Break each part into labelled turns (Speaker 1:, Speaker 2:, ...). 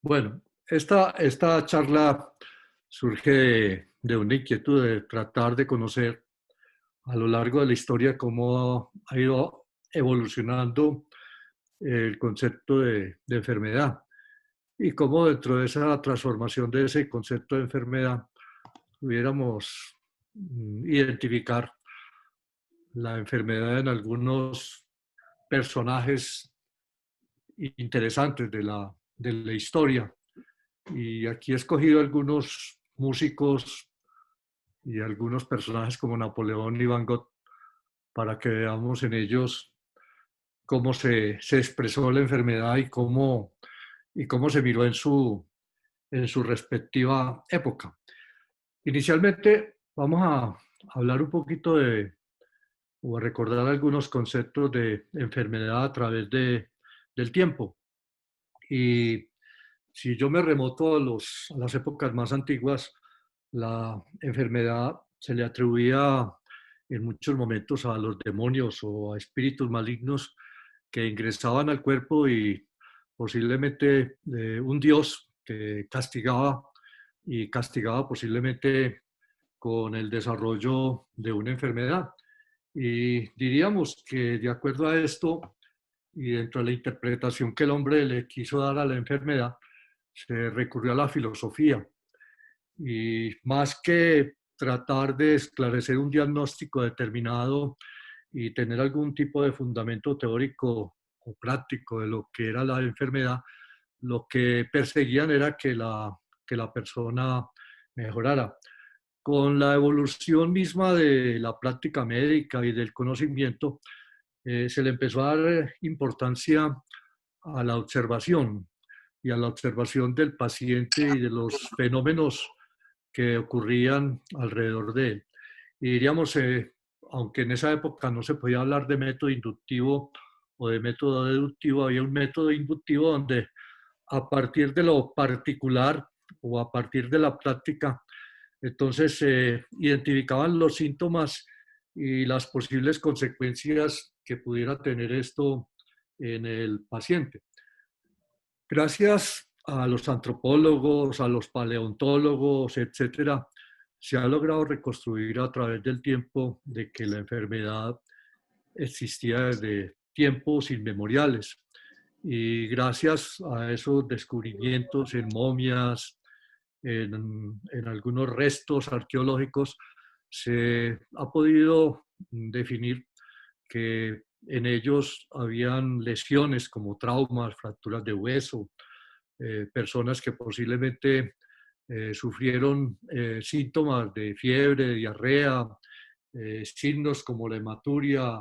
Speaker 1: Bueno, esta charla surge de una inquietud de tratar de conocer a lo largo de la historia cómo ha ido evolucionando el concepto de enfermedad y cómo dentro de esa transformación de ese concepto de enfermedad pudiéramos identificar la enfermedad en algunos personajes interesantes de la historia. Y aquí he escogido algunos músicos y algunos personajes como Napoleón y Van Gogh para que veamos en ellos cómo se expresó la enfermedad y cómo se miró en su respectiva época. Inicialmente vamos a hablar un poquito o a recordar algunos conceptos de enfermedad a través del tiempo. Y si yo me remoto a las épocas más antiguas, la enfermedad se le atribuía en muchos momentos a los demonios o a espíritus malignos que ingresaban al cuerpo y posiblemente un dios que castigaba posiblemente con el desarrollo de una enfermedad. Y diríamos que de acuerdo a esto y dentro de la interpretación que el hombre le quiso dar a la enfermedad, se recurrió a la filosofía. Y más que tratar de esclarecer un diagnóstico determinado y tener algún tipo de fundamento teórico o práctico de lo que era la enfermedad, lo que perseguían era que la persona mejorara. Con la evolución misma de la práctica médica y del conocimiento, se le empezó a dar importancia a la observación y a la observación del paciente y de los fenómenos que ocurrían alrededor de él. Y diríamos, aunque en esa época no se podía hablar de método inductivo o de método deductivo, había un método inductivo donde a partir de lo particular o a partir de la práctica, entonces se identificaban los síntomas y las posibles consecuencias que pudiera tener esto en el paciente. Gracias a los antropólogos, a los paleontólogos, etcétera, se ha logrado reconstruir a través del tiempo de que la enfermedad existía desde tiempos inmemoriales. Y gracias a esos descubrimientos en momias, en algunos restos arqueológicos, se ha podido definir que en ellos habían lesiones como traumas, fracturas de hueso, personas que posiblemente sufrieron síntomas de fiebre, diarrea, signos como la hematuria,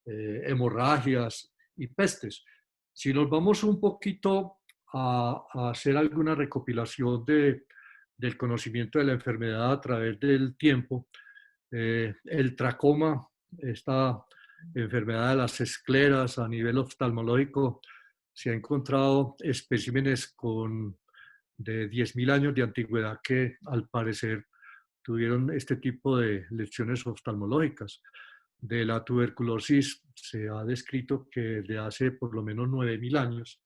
Speaker 1: hemorragias y pestes. Si nos vamos un poquito a hacer alguna recopilación del conocimiento de la enfermedad a través del tiempo, el tracoma, esta enfermedad de las escleras a nivel oftalmológico, se ha encontrado especímenes de 10.000 años de antigüedad que al parecer tuvieron este tipo de lesiones oftalmológicas. De la tuberculosis se ha descrito que desde hace por lo menos 9.000 años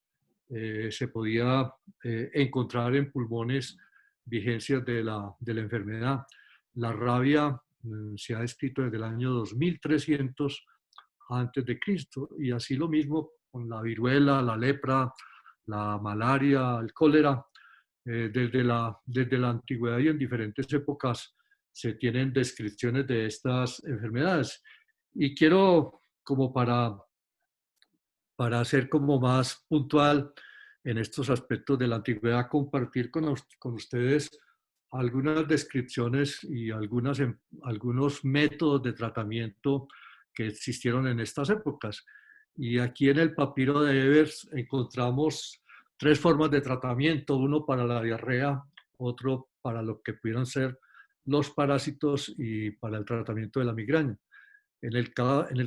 Speaker 1: se podía encontrar en pulmones vigencias de la enfermedad. La rabia se ha descrito desde el año 2300 antes de Cristo, y así lo mismo con la viruela, la lepra, la malaria, el cólera. Desde la antigüedad y en diferentes épocas se tienen descripciones de estas enfermedades. Y quiero, como para ser como más puntual en estos aspectos de la antigüedad, compartir con ustedes algunas descripciones y algunos métodos de tratamiento que existieron en estas épocas. Y aquí en el papiro de Evers encontramos tres formas de tratamiento: uno para la diarrea, otro para lo que pudieran ser los parásitos y para el tratamiento de la migraña. En el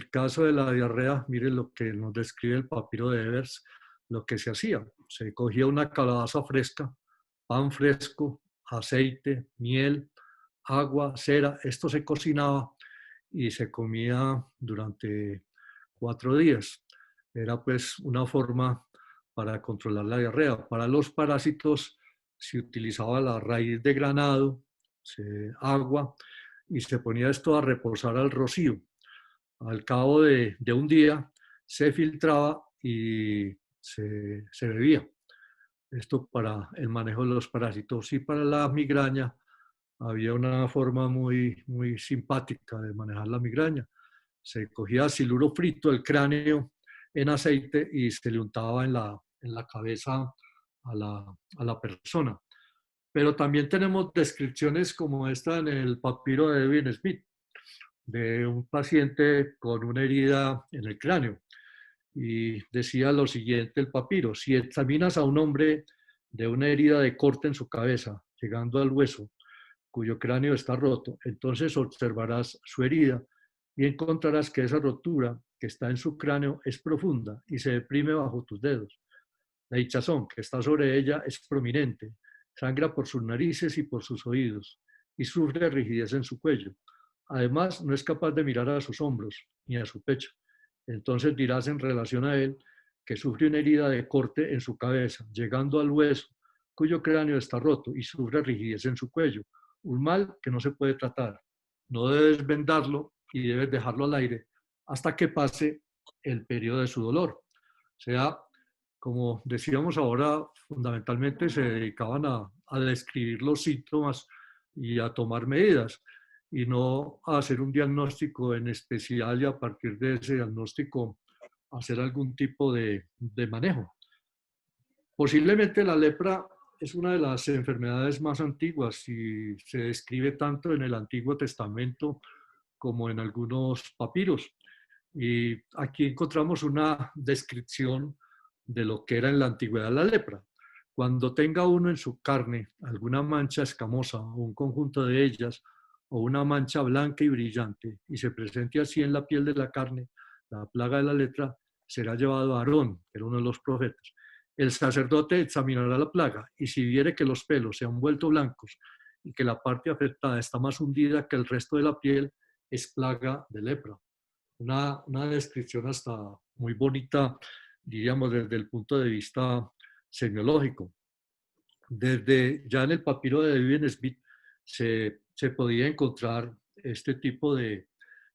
Speaker 1: caso de la diarrea, miren lo que nos describe el papiro de Evers, lo que se hacía. Se cogía una calabaza fresca, pan fresco, aceite, miel, agua, cera. Esto se cocinaba y se comía durante 4 días. Era pues una forma para controlar la diarrea. Para los parásitos se utilizaba la raíz de granado, agua, y se ponía esto a reposar al rocío. Al cabo de un día se filtraba y se bebía. Esto para el manejo de los parásitos. Y para la migraña había una forma muy simpática de manejar la migraña. Se cogía siluro frito del cráneo en aceite y se le untaba en la cabeza a la persona. Pero también tenemos descripciones como esta en el papiro de Edwin Smith, de un paciente con una herida en el cráneo. Y decía lo siguiente el papiro: si examinas a un hombre de una herida de corte en su cabeza, llegando al hueso, cuyo cráneo está roto, entonces observarás su herida y encontrarás que esa rotura que está en su cráneo es profunda y se deprime bajo tus dedos. La hinchazón que está sobre ella es prominente, sangra por sus narices y por sus oídos, y sufre rigidez en su cuello. Además, no es capaz de mirar a sus hombros ni a su pecho. Entonces dirás en relación a él que sufre una herida de corte en su cabeza, llegando al hueso, cuyo cráneo está roto y sufre rigidez en su cuello, un mal que no se puede tratar. No debes vendarlo y debes dejarlo al aire hasta que pase el periodo de su dolor. O sea, como decíamos ahora, fundamentalmente se dedicaban a describir los síntomas y a tomar medidas, y no a hacer un diagnóstico en especial y a partir de ese diagnóstico hacer algún tipo de manejo. Posiblemente la lepra es una de las enfermedades más antiguas y se describe tanto en el Antiguo Testamento como en algunos papiros. Y aquí encontramos una descripción de lo que era en la antigüedad la lepra. Cuando tenga uno en su carne alguna mancha escamosa o un conjunto de ellas, o una mancha blanca y brillante, y se presente así en la piel de la carne, la plaga de la lepra, será llevado a Aarón, que era uno de los profetas. El sacerdote examinará la plaga, y si viere que los pelos se han vuelto blancos y que la parte afectada está más hundida que el resto de la piel, es plaga de lepra. Una descripción hasta muy bonita, diríamos, desde el punto de vista semiológico. Desde ya en el papiro de Vivian Smith se podía encontrar este tipo de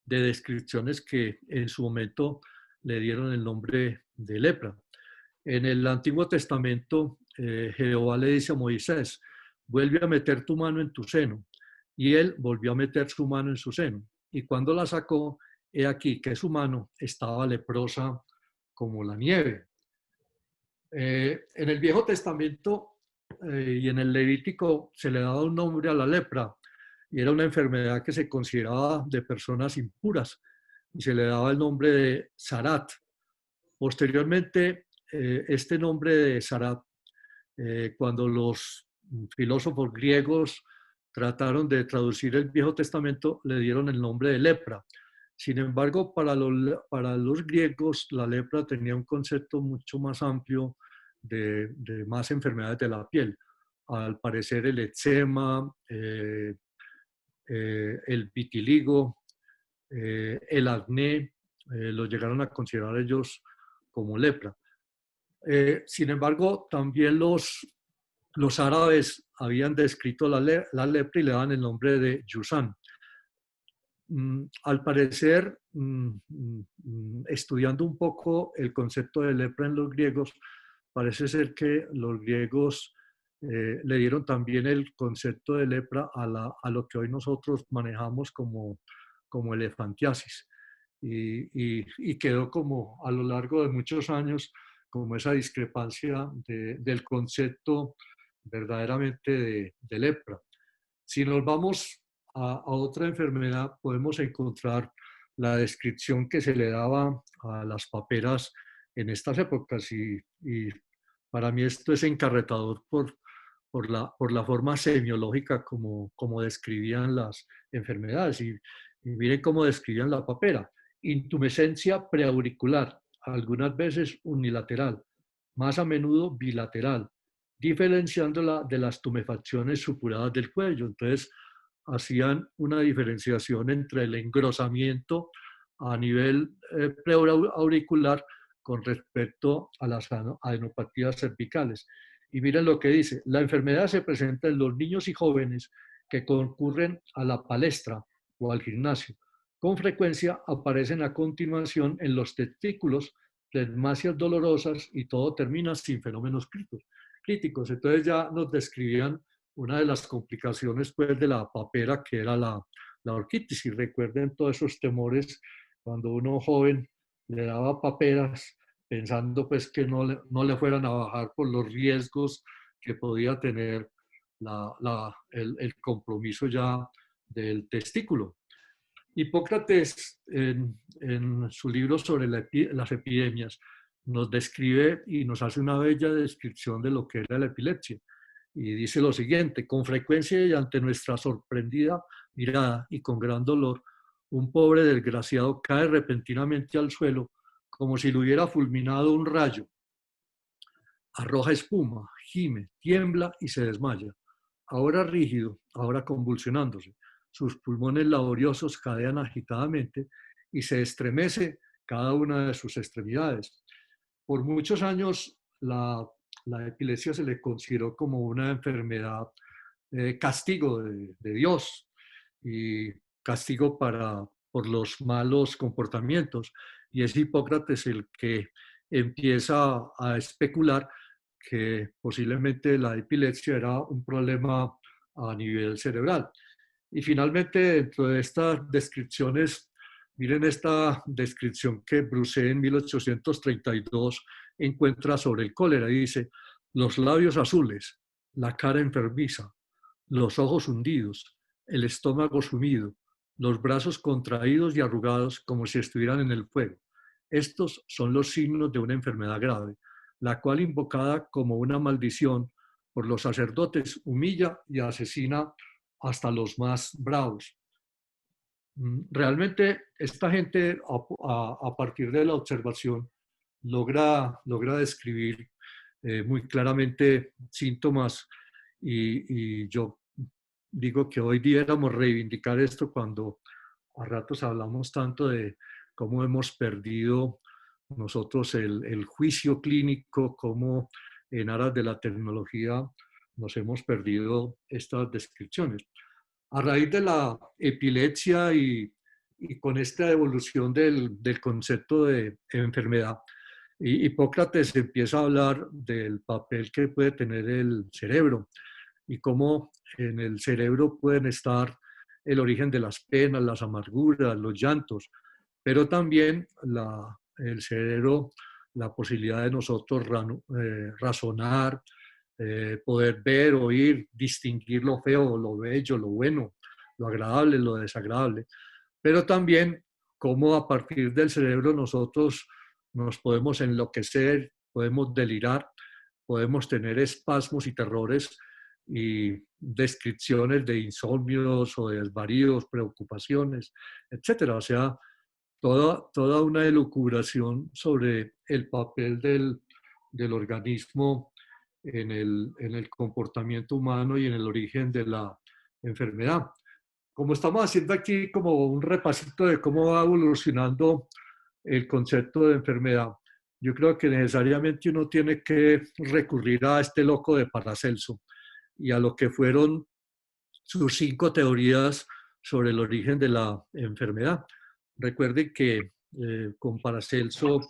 Speaker 1: descripciones que en su momento le dieron el nombre de lepra. En el Antiguo Testamento, Jehová le dice a Moisés: vuelve a meter tu mano en tu seno. Y él volvió a meter su mano en su seno. Y cuando la sacó, he aquí que su mano estaba leprosa como la nieve. En el Viejo Testamento y en el Levítico se le daba un nombre a la lepra, y era una enfermedad que se consideraba de personas impuras, y se le daba el nombre de Sarat. Posteriormente, este nombre de Sarat, cuando los filósofos griegos trataron de traducir el Viejo Testamento, le dieron el nombre de lepra. Sin embargo, para los griegos, la lepra tenía un concepto mucho más amplio de más enfermedades de la piel. Al parecer, el eczema, el vitiligo, el acné, lo llegaron a considerar ellos como lepra. Sin embargo, también los árabes habían descrito la lepra y le daban el nombre de Yusan. Al parecer, estudiando un poco el concepto de lepra en los griegos, parece ser que los griegos le dieron también el concepto de lepra a lo que hoy nosotros manejamos como elefantiasis. Y quedó como a lo largo de muchos años como esa discrepancia del concepto verdaderamente de lepra. Si nos vamos a otra enfermedad, podemos encontrar la descripción que se le daba a las paperas en estas épocas, y para mí esto es encarretador por la forma semiológica como describían las enfermedades. Y miren cómo describían la papera: intumescencia preauricular, algunas veces unilateral, más a menudo bilateral, diferenciándola de las tumefacciones supuradas del cuello. Entonces, hacían una diferenciación entre el engrosamiento a nivel preauricular con respecto a las adenopatías cervicales. Y miren lo que dice: la enfermedad se presenta en los niños y jóvenes que concurren a la palestra o al gimnasio. Con frecuencia aparecen a continuación en los testículos, flegmasias dolorosas, y todo termina sin fenómenos críticos. Entonces ya nos describían una de las complicaciones, pues, de la papera, que era la orquitis. Y recuerden todos esos temores cuando uno joven le daba paperas pensando, pues, que no le fueran a bajar por los riesgos que podía tener el compromiso ya del testículo. Hipócrates, en su libro sobre las epidemias, nos describe y nos hace una bella descripción de lo que era la epilepsia. Y dice lo siguiente: con frecuencia y ante nuestra sorprendida mirada y con gran dolor, un pobre desgraciado cae repentinamente al suelo como si lo hubiera fulminado un rayo. Arroja espuma, gime, tiembla y se desmaya. Ahora rígido, ahora convulsionándose. Sus pulmones laboriosos cadean agitadamente y se estremece cada una de sus extremidades. Por muchos años la epilepsia se le consideró como una enfermedad, castigo de Dios, y castigo por los malos comportamientos. Y es Hipócrates el que empieza a especular que posiblemente la epilepsia era un problema a nivel cerebral. Y finalmente, dentro de estas descripciones, miren esta descripción que Broussais en 1832 encuentra sobre el cólera. Dice: los labios azules, la cara enfermiza, los ojos hundidos, el estómago sumido, los brazos contraídos y arrugados como si estuvieran en el fuego. Estos son los signos de una enfermedad grave, la cual, invocada como una maldición por los sacerdotes, humilla y asesina hasta los más bravos. Realmente esta gente, a partir de la observación, logra describir muy claramente síntomas, y yo digo que hoy debiéramos reivindicar esto cuando a ratos hablamos tanto de cómo hemos perdido nosotros el juicio clínico, cómo en aras de la tecnología nos hemos perdido estas descripciones. A raíz de la epilepsia y con esta evolución del concepto de enfermedad, Hipócrates empieza a hablar del papel que puede tener el cerebro y cómo en el cerebro pueden estar el origen de las penas, las amarguras, los llantos, pero también el cerebro, la posibilidad de nosotros razonar, poder ver, oír, distinguir lo feo, lo bello, lo bueno, lo agradable, lo desagradable, pero también cómo a partir del cerebro nosotros nos podemos enloquecer, podemos delirar, podemos tener espasmos y terrores y descripciones de insomnios o de desvaríos, preocupaciones, etcétera. O sea, toda una elucubración sobre el papel del organismo en el comportamiento humano y en el origen de la enfermedad. Como estamos haciendo aquí como un repasito de cómo va evolucionando el concepto de enfermedad, yo creo que necesariamente uno tiene que recurrir a este loco de Paracelso y a lo que fueron sus 5 teorías sobre el origen de la enfermedad. Recuerden que con Paracelso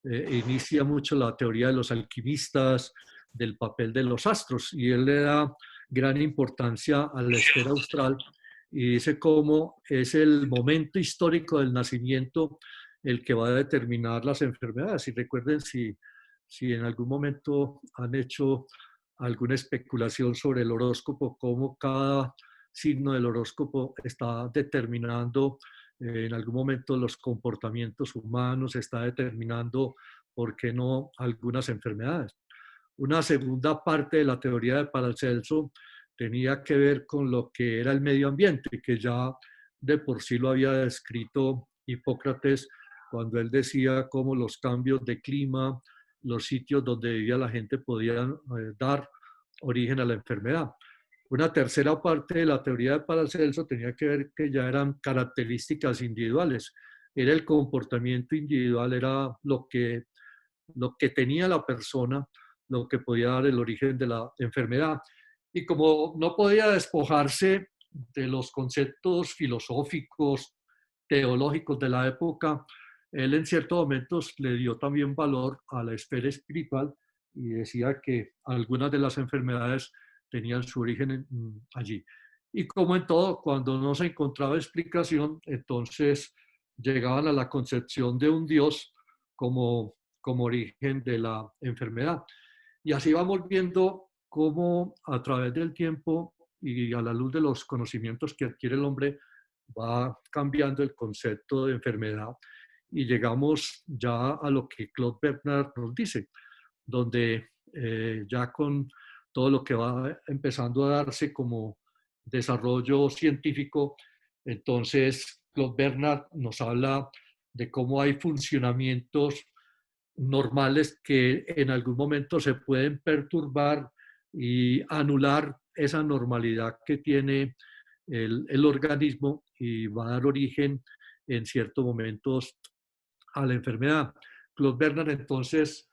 Speaker 1: inicia mucho la teoría de los alquimistas, del papel de los astros, y él le da gran importancia a la esfera austral y dice cómo es el momento histórico del nacimiento el que va a determinar las enfermedades. Y recuerden, si en algún momento han hecho alguna especulación sobre el horóscopo, cómo cada signo del horóscopo está determinando en algún momento los comportamientos humanos, está determinando, ¿por qué no?, algunas enfermedades. Una segunda parte de la teoría de Paracelso tenía que ver con lo que era el medio ambiente, que ya de por sí lo había descrito Hipócrates cuando él decía cómo los cambios de clima, los sitios donde vivía la gente podían dar origen a la enfermedad. Una tercera parte de la teoría de Paracelso tenía que ver que ya eran características individuales, era el comportamiento individual, era lo que lo que tenía la persona, lo que podía dar el origen de la enfermedad. Y como no podía despojarse de los conceptos filosóficos, teológicos de la época, él en ciertos momentos le dio también valor a la esfera espiritual y decía que algunas de las enfermedades tenían su origen allí. Y como en todo, cuando no se encontraba explicación, entonces llegaban a la concepción de un Dios como origen de la enfermedad. Y así vamos viendo cómo a través del tiempo y a la luz de los conocimientos que adquiere el hombre va cambiando el concepto de enfermedad y llegamos ya a lo que Claude Bernard nos dice, donde ya con todo lo que va empezando a darse como desarrollo científico, entonces Claude Bernard nos habla de cómo hay funcionamientos normales que en algún momento se pueden perturbar y anular esa normalidad que tiene el organismo y va a dar origen en ciertos momentos a la enfermedad. Claude Bernard entonces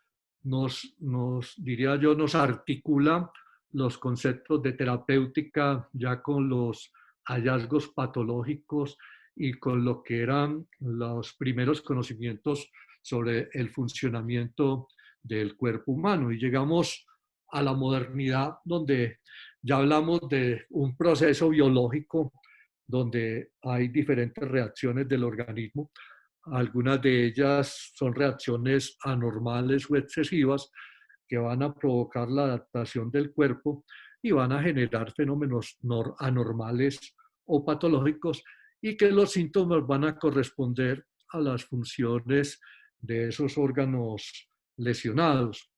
Speaker 1: diría yo, nos articula los conceptos de terapéutica ya con los hallazgos patológicos y con lo que eran los primeros conocimientos sobre el funcionamiento del cuerpo humano. Y llegamos a la modernidad donde ya hablamos de un proceso biológico donde hay diferentes reacciones del organismo. Algunas de ellas son reacciones anormales o excesivas que van a provocar la adaptación del cuerpo y van a generar fenómenos anormales o patológicos y que los síntomas van a corresponder a las funciones de esos órganos lesionados.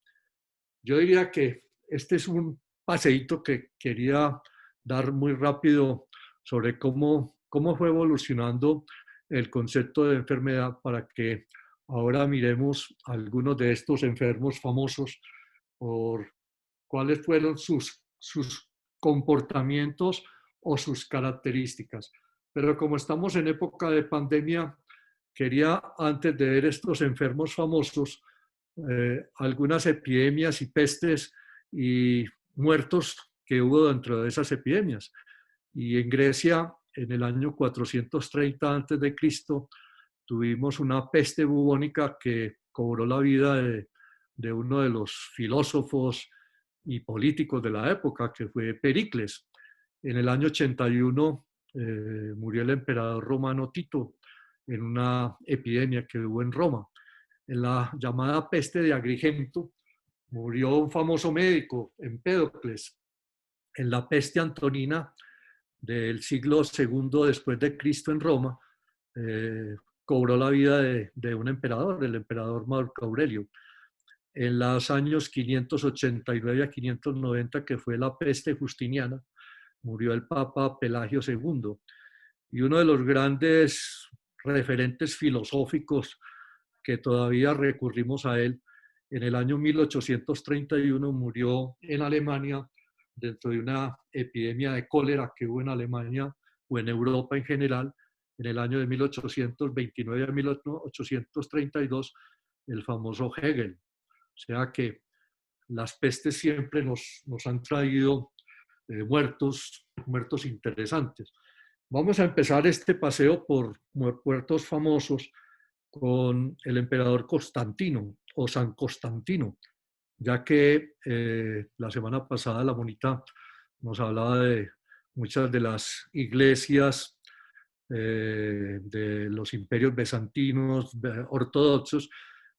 Speaker 1: Yo diría que este es un paseíto que quería dar muy rápido sobre cómo fue evolucionando el concepto de enfermedad para que ahora miremos algunos de estos enfermos famosos por cuáles fueron sus comportamientos o sus características. Pero como estamos en época de pandemia, quería, antes de ver estos enfermos famosos, algunas epidemias y pestes y muertos que hubo dentro de esas epidemias. Y en Grecia, en el año 430 a.C., tuvimos una peste bubónica que cobró la vida de uno de los filósofos y políticos de la época, que fue Pericles. En el año 81 murió el emperador romano Tito en una epidemia que hubo en Roma. En la llamada peste de Agrigento murió un famoso médico, Empédocles. En la peste antonina del siglo II después de Cristo en Roma, cobró la vida de un emperador, el emperador Marco Aurelio. En los años 589 a 590, que fue la peste justiniana, murió el Papa Pelagio II. Y uno de los grandes referentes filosóficos que todavía recurrimos a él, en el año 1831 murió en Alemania dentro de una epidemia de cólera que hubo en Alemania o en Europa en general, en el año de 1829 a 1832, el famoso Hegel. O sea que las pestes siempre nos han traído muertos interesantes. Vamos a empezar este paseo por muertos famosos con el emperador Constantino o San Constantino, ya que la semana pasada la Monita nos hablaba de muchas de las iglesias de los imperios bizantinos, ortodoxos.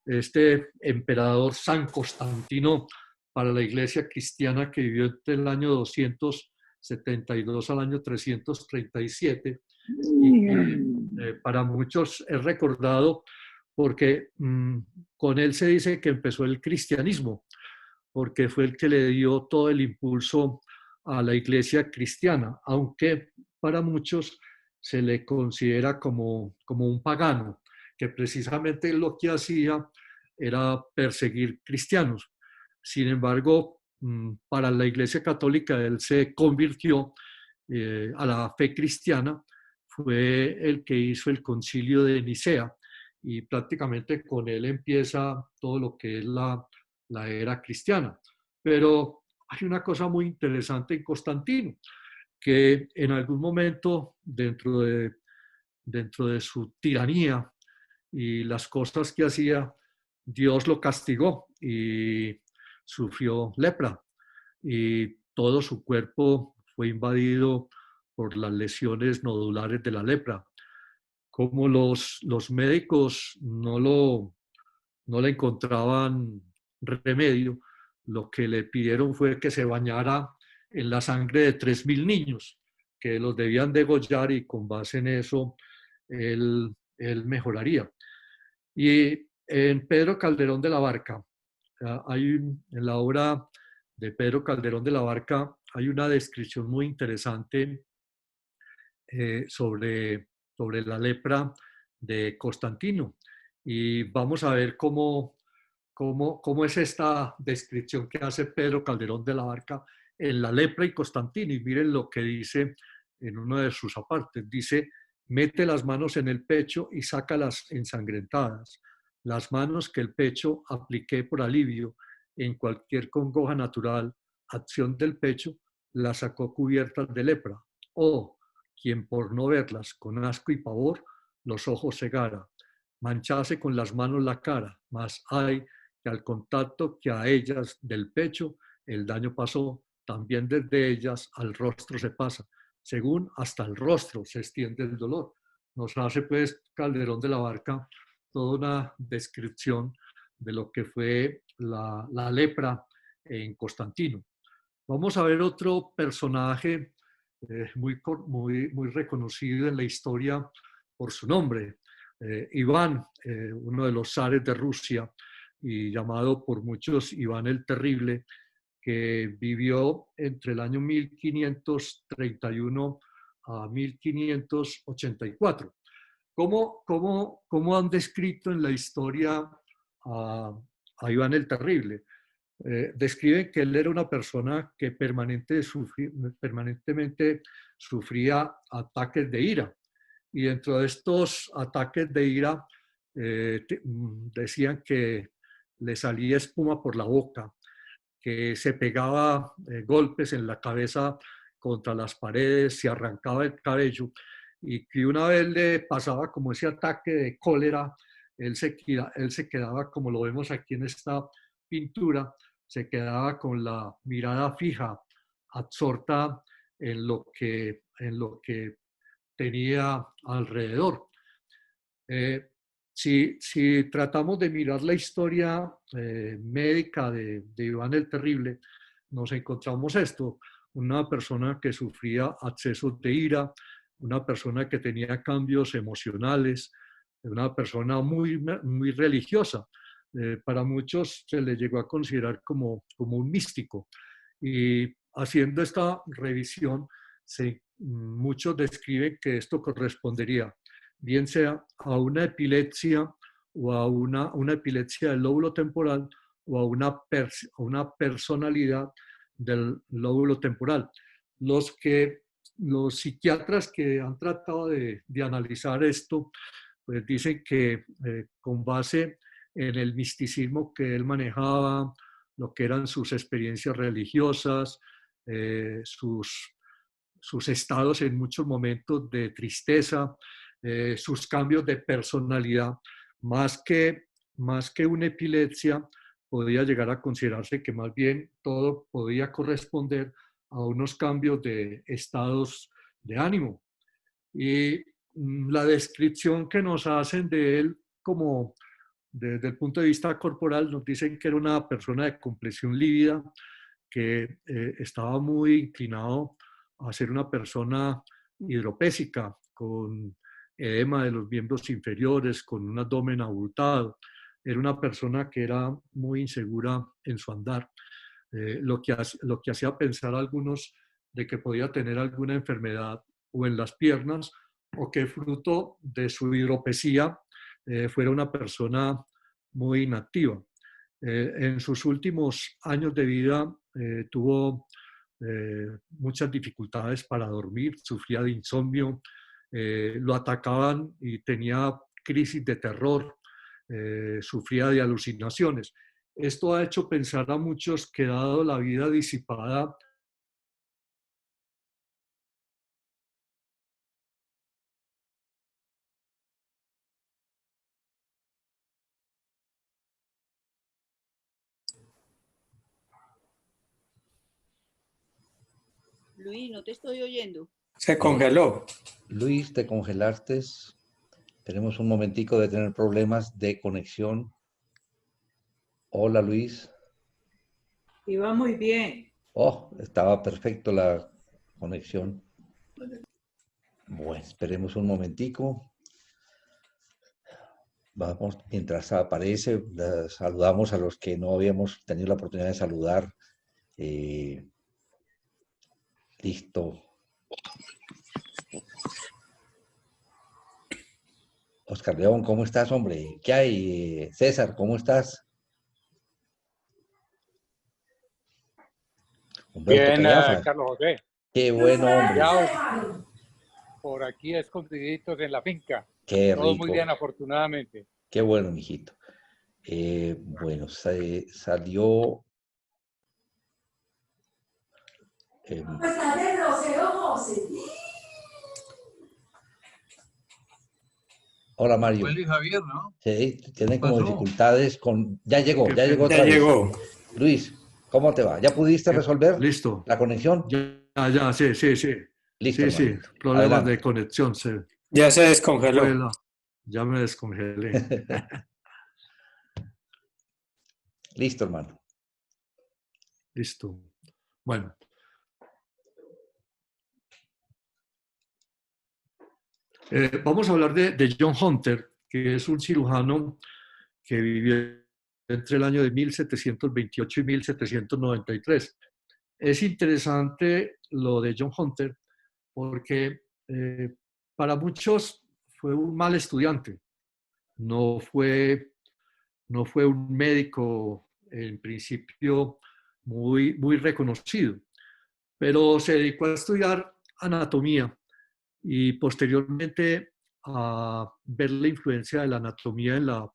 Speaker 1: Este emperador San Constantino para la iglesia cristiana que vivió entre el año 272 al año 337 y que para muchos es recordado porque con él se dice que empezó el cristianismo, porque fue el que le dio todo el impulso a la iglesia cristiana, aunque para muchos se le considera como un pagano, que precisamente lo que hacía era perseguir cristianos. Sin embargo, para la iglesia católica él se convirtió a la fe cristiana, fue el que hizo el concilio de Nicea, y prácticamente con él empieza todo lo que es la era cristiana. Pero hay una cosa muy interesante en Constantino, que en algún momento dentro de su tiranía y las cosas que hacía, Dios lo castigó y sufrió lepra y todo su cuerpo fue invadido por las lesiones nodulares de la lepra. Como los médicos no le encontraban remedio, lo que le pidieron fue que se bañara en la sangre de 3.000 niños, que los debían degollar y con base en eso él mejoraría. Y en Pedro Calderón de la Barca, en la obra de Pedro Calderón de la Barca hay una descripción muy interesante sobre la lepra de Constantino. Y vamos a ver cómo es esta descripción que hace Pedro Calderón de la Barca en la lepra y Constantino. Y miren lo que dice en uno de sus apartes. Dice, mete las manos en el pecho y sácalas ensangrentadas. Las manos que el pecho apliqué por alivio en cualquier congoja natural, acción del pecho, las sacó cubiertas de lepra. Oh, quien por no verlas con asco y pavor, los ojos cegara, manchase con las manos la cara, mas ay, que al contacto que a ellas del pecho el daño pasó, también desde ellas al rostro se pasa, según hasta el rostro se extiende el dolor. Nos hace pues Calderón de la Barca toda una descripción de lo que fue la lepra en Constantino. Vamos a ver otro personaje muy reconocido en la historia por su nombre, Iván, uno de los zares de Rusia, y llamado por muchos Iván el Terrible, que vivió entre el año 1531 a 1584. ¿Cómo han descrito en la historia a Iván el Terrible? Describen que él era una persona que permanentemente sufría ataques de ira. Y dentro de estos ataques de ira, decían que le salía espuma por la boca, que se pegaba golpes en la cabeza contra las paredes, se arrancaba el cabello y que una vez le pasaba como ese ataque de cólera, él se quedaba, como lo vemos aquí en esta pintura, se quedaba con la mirada fija, absorta en lo que tenía alrededor. Si tratamos de mirar la historia médica de Iván el Terrible, nos encontramos esto, una persona que sufría accesos de ira, una persona que tenía cambios emocionales, una persona muy religiosa. Para muchos se le llegó a considerar como un místico. Y haciendo esta revisión, muchos describen que esto correspondería bien sea a una epilepsia o a una epilepsia del lóbulo temporal o a una personalidad del lóbulo temporal. Los psiquiatras que han tratado de analizar esto, pues dicen que con base en el misticismo que él manejaba, lo que eran sus experiencias religiosas, eh, sus, sus estados en muchos momentos de tristeza, sus cambios de personalidad, más que una epilepsia, podía llegar a considerarse que más bien todo podía corresponder a unos cambios de estados de ánimo. Y la descripción que nos hacen de él como desde el punto de vista corporal nos dicen que era una persona de complexión lívida, que estaba muy inclinado a ser una persona hidropésica, con edema de los miembros inferiores, con un abdomen abultado. Era una persona que era muy insegura en su andar, lo que hacía pensar a algunos de que podía tener alguna enfermedad o en las piernas o que fruto de su hidropesía fuera una persona muy inactiva. En sus últimos años de vida tuvo muchas dificultades para dormir, sufría de insomnio, lo atacaban y tenía crisis de terror, sufría de alucinaciones. Esto ha hecho pensar a muchos que dado la vida disipada,
Speaker 2: Luis, no te estoy oyendo.
Speaker 3: Se congeló.
Speaker 4: Luis, te congelaste. Tenemos un momentico de tener problemas de conexión. Hola, Luis.
Speaker 5: Iba muy bien.
Speaker 4: Oh, estaba perfecto la conexión. Bueno, esperemos un momentico. Vamos, mientras aparece, saludamos a los que no habíamos tenido la oportunidad de saludar. Listo. Oscar León, ¿cómo estás, hombre? ¿Qué hay? César, ¿cómo estás? Humberto
Speaker 3: Bien,
Speaker 4: Callafa.
Speaker 3: Carlos José.
Speaker 4: Qué bueno, hombre.
Speaker 3: Ya por aquí escondiditos en la finca.
Speaker 4: Qué
Speaker 3: Todo muy
Speaker 4: rico.
Speaker 3: bien, afortunadamente.
Speaker 4: Qué bueno, mijito. Bueno, salió. Hola, Mario.
Speaker 6: Fue Luis Javier, ¿no?
Speaker 4: Sí, tiene como
Speaker 1: pasó?
Speaker 4: dificultades con. Ya llegó
Speaker 1: Qué pena.
Speaker 4: otra
Speaker 3: Ya
Speaker 4: vez.
Speaker 3: llegó.
Speaker 4: Luis, ¿cómo te va? ¿Ya pudiste resolver
Speaker 1: Listo.
Speaker 4: la conexión?
Speaker 1: Ya, sí, sí, sí.
Speaker 4: Listo,
Speaker 1: Sí, sí,
Speaker 4: hermanito.
Speaker 1: problemas
Speaker 4: Adelante.
Speaker 1: de conexión.
Speaker 3: Ya se descongeló.
Speaker 1: Ya me descongelé.
Speaker 4: Listo, hermano.
Speaker 1: Listo. Bueno. Vamos a hablar de John Hunter, que es un cirujano que vivió entre el año de 1728 y 1793. Es interesante lo de John Hunter porque para muchos fue un mal estudiante. No fue un médico en principio muy reconocido, pero se dedicó a estudiar anatomía y posteriormente a ver la influencia de la anatomía en la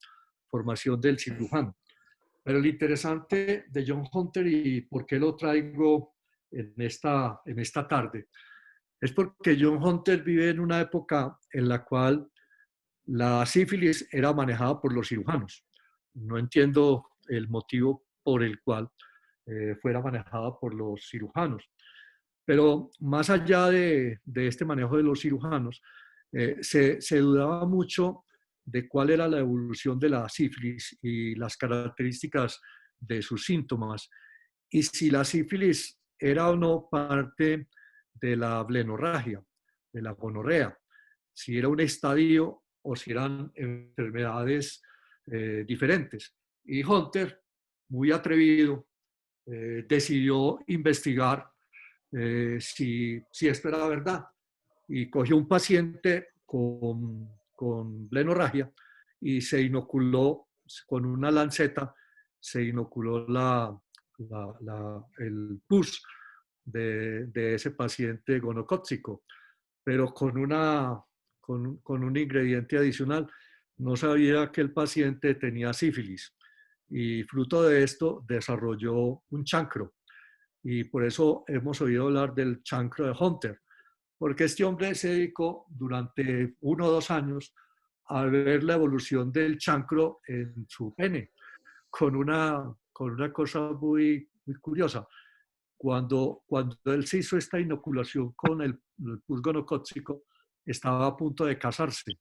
Speaker 1: formación del cirujano. Pero lo interesante de John Hunter y por qué lo traigo en esta tarde es porque John Hunter vive en una época en la cual la sífilis era manejada por los cirujanos. No entiendo el motivo por el cual fuera manejada por los cirujanos. Pero más allá de este manejo de los cirujanos, se dudaba mucho de cuál era la evolución de la sífilis y las características de sus síntomas, y si la sífilis era o no parte de la blenorragia, de la gonorrea, si era un estadio o si eran enfermedades diferentes. Y Hunter, muy atrevido, decidió investigar si esto era verdad. Y cogió un paciente con blenorragia y se inoculó con una lanceta, se inoculó el pus de ese paciente gonocócico, pero con un ingrediente adicional. No sabía que el paciente tenía sífilis y fruto de esto desarrolló un chancro. Y por eso hemos oído hablar del chancro de Hunter, porque este hombre se dedicó durante 1 o 2 años a ver la evolución del chancro en su pene, con una cosa muy curiosa. Cuando él se hizo esta inoculación con el pus gonocócico, estaba a punto de casarse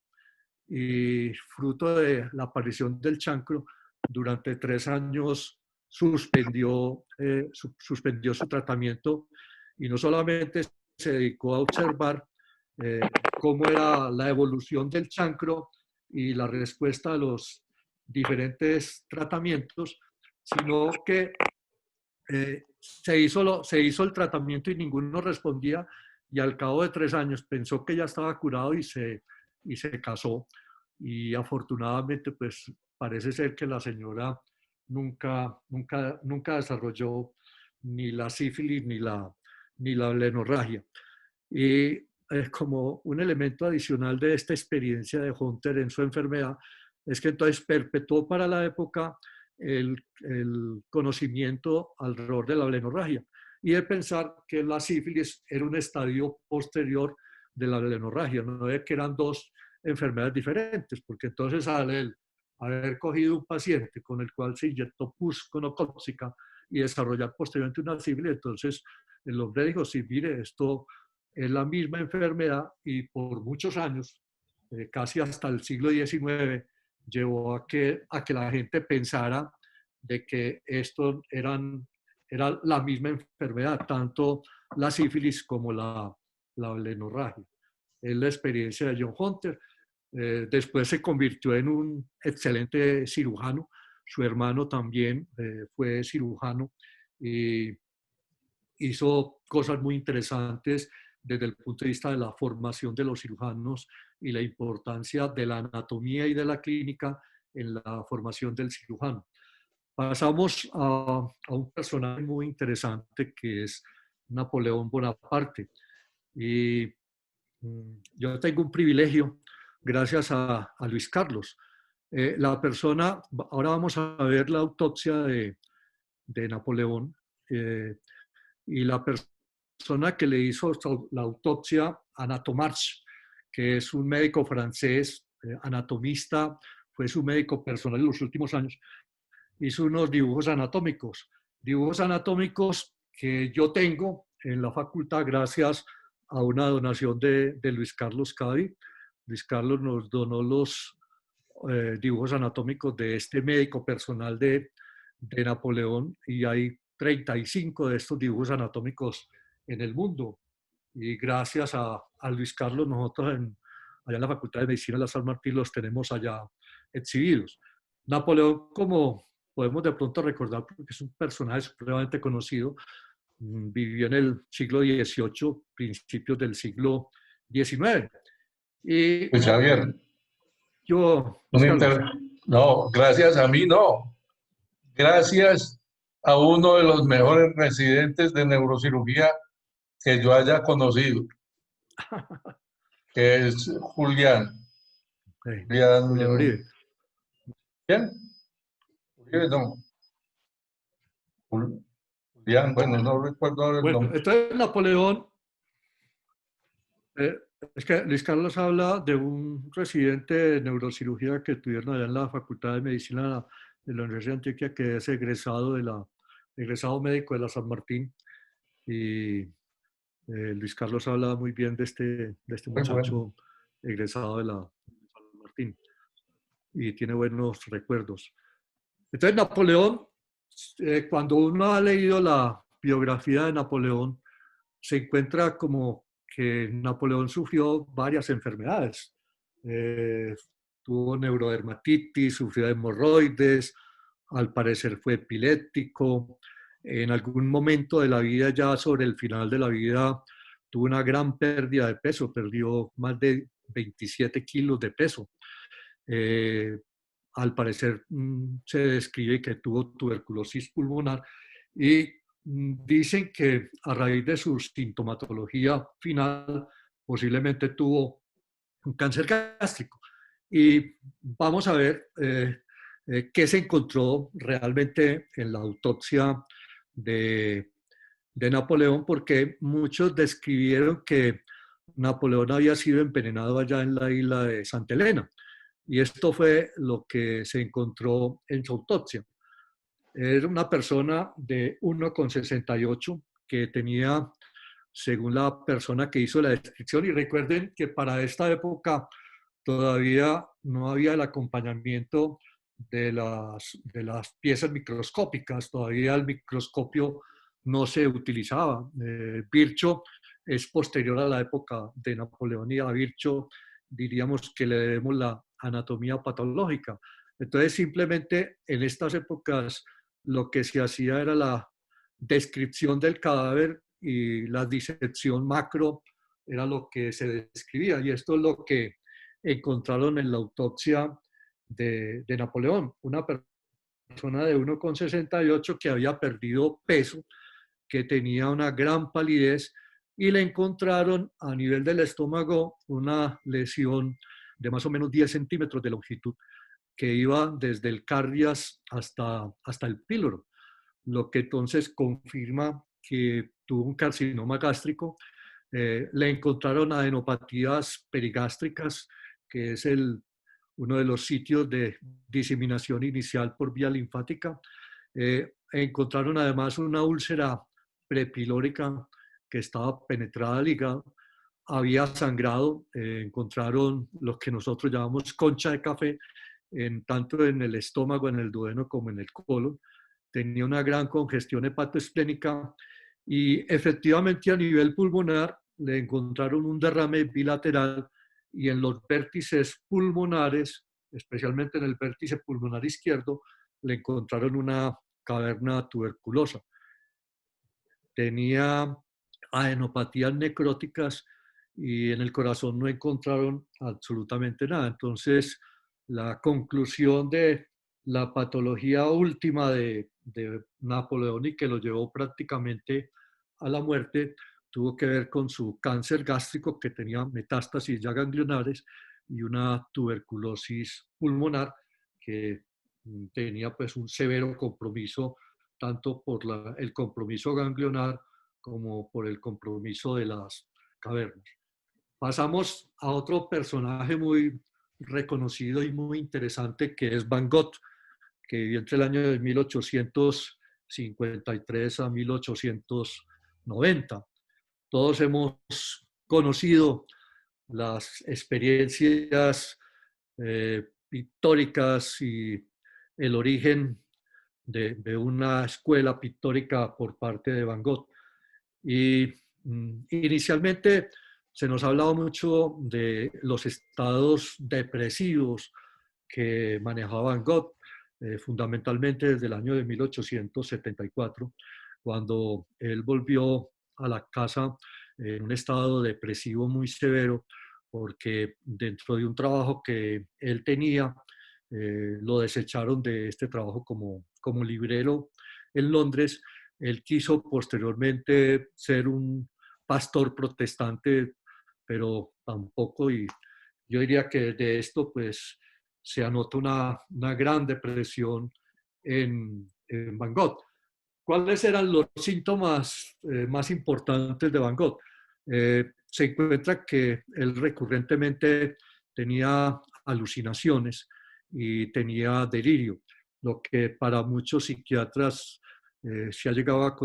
Speaker 1: y fruto de la aparición del chancro, durante 3 años suspendió su tratamiento y no solamente se dedicó a observar cómo era la evolución del chancro y la respuesta a los diferentes tratamientos, sino que se hizo el tratamiento y ninguno respondía, y al cabo de 3 años pensó que ya estaba curado y se casó. Y afortunadamente, pues parece ser que la señora nunca desarrolló ni la sífilis ni la blenorragia. Y como un elemento adicional de esta experiencia de Hunter en su enfermedad, es que entonces perpetuó para la época el conocimiento alrededor de la blenorragia y de pensar que la sífilis era un estadio posterior de la blenorragia, no de que eran dos enfermedades diferentes, porque entonces al él haber cogido un paciente con el cual se inyectó pus gonocócica y desarrollar posteriormente una sífilis, entonces el hombre dijo, sí, mire, esto es la misma enfermedad y por muchos años, casi hasta el siglo XIX, llevó a que la gente pensara de que esto era la misma enfermedad, tanto la sífilis como la blenorragia. Es la experiencia de John Hunter. Después se convirtió en un excelente cirujano. Su hermano también fue cirujano y hizo cosas muy interesantes desde el punto de vista de la formación de los cirujanos y la importancia de la anatomía y de la clínica en la formación del cirujano. Pasamos a un personaje muy interesante que es Napoleón Bonaparte. Y yo tengo un privilegio gracias a Luis Carlos. La persona, ahora vamos a ver la autopsia de Napoleón, y la persona que le hizo la autopsia, Anatomarch, que es un médico francés, anatomista, fue su médico personal en los últimos años, hizo unos dibujos anatómicos que yo tengo en la facultad gracias a una donación de Luis Carlos Cadi. Luis Carlos nos donó los dibujos anatómicos de este médico personal de Napoleón y hay 35 de estos dibujos anatómicos en el mundo. Y gracias a Luis Carlos, nosotros allá en la Facultad de Medicina de la San Martín los tenemos allá exhibidos. Napoleón, como podemos de pronto recordar, porque es un personaje supremamente conocido, vivió en el siglo XVIII, principios del siglo XIX. Y
Speaker 6: Pues Javier,
Speaker 1: yo, Carlos,
Speaker 6: no, gracias a mí no. Gracias a uno de los mejores residentes de neurocirugía que yo haya conocido, que es Julián.
Speaker 1: Julián Uribe.
Speaker 6: ¿Quién? Uribe, no. Julián, bueno, no recuerdo el
Speaker 1: Bueno,
Speaker 6: nombre.
Speaker 1: entonces Napoleón, es que Luis Carlos habla de un residente de neurocirugía que tuvieron allá en la Facultad de Medicina de la Universidad de Antioquia, que es egresado médico de la San Martín. Y Luis Carlos habla muy bien de este
Speaker 6: Muy bueno.
Speaker 1: muchacho egresado de la San Martín y tiene buenos recuerdos. Entonces Napoleón, cuando uno ha leído la biografía de Napoleón, se encuentra como que Napoleón sufrió varias enfermedades. Tuvo neurodermatitis, sufrió hemorroides, al parecer fue epiléptico. En algún momento de la vida, ya sobre el final de la vida, tuvo una gran pérdida de peso, perdió más de 27 kilos de peso. Al parecer se describe que tuvo tuberculosis pulmonar y dicen que a raíz de su sintomatología final posiblemente tuvo un cáncer gástrico. Y vamos a ver qué se encontró realmente en la autopsia de Napoleón, porque muchos describieron que Napoleón había sido envenenado allá en la isla de Santa Elena. Y esto fue lo que se encontró en su autopsia. Era una persona de 1,68 que tenía, según la persona que hizo la descripción, y recuerden que para esta época todavía no había el acompañamiento de las piezas microscópicas, todavía el microscopio no se utilizaba. Virchow es posterior a la época de Napoleón y a Virchow diríamos que le debemos la anatomía patológica. Entonces simplemente en estas épocas lo que se hacía era la descripción del cadáver y la disección macro era lo que se describía y esto es lo que encontraron en la autopsia de Napoleón, una persona de 1,68 que había perdido peso, que tenía una gran palidez y le encontraron a nivel del estómago una lesión de más o menos 10 centímetros de longitud que iba desde el cardias hasta el píloro, lo que entonces confirma que tuvo un carcinoma gástrico. Le encontraron adenopatías perigástricas, que es uno de los sitios de diseminación inicial por vía linfática. Encontraron además una úlcera prepilórica que estaba penetrada al hígado, había sangrado, encontraron lo que nosotros llamamos concha de café, tanto en el estómago, en el duodeno como en el colon. Tenía una gran congestión hepatoesplénica y efectivamente a nivel pulmonar le encontraron un derrame bilateral y en los vértices pulmonares, especialmente en el vértice pulmonar izquierdo, le encontraron una caverna tuberculosa. Tenía adenopatías necróticas y en el corazón no encontraron absolutamente nada. Entonces, la conclusión de la patología última de Napoleón y que lo llevó prácticamente a la muerte tuvo que ver con su cáncer gástrico, que tenía metástasis ya ganglionares, y una tuberculosis pulmonar que tenía pues un severo compromiso tanto por el compromiso ganglionar como por el compromiso de las cavernas. Pasamos a otro personaje muy reconocido y muy interesante que es Van Gogh, que vivió entre el año de 1853 a 1890. Todos hemos conocido las experiencias pictóricas y el origen de una escuela pictórica por parte de Van Gogh. Y inicialmente se nos ha hablado mucho de los estados depresivos que manejaba Van Gogh, fundamentalmente desde el año de 1874, cuando él volvió a la casa en un estado depresivo muy severo, porque dentro de un trabajo que él tenía, lo desecharon de este trabajo como librero en Londres. Él quiso posteriormente ser un pastor protestante, pero tampoco, y yo diría que de esto pues se anota una gran depresión en Van Gogh. ¿Cuáles eran los síntomas más importantes de Van Gogh? Se encuentra que él recurrentemente tenía alucinaciones y tenía delirio, lo que para muchos psiquiatras se ha llegado a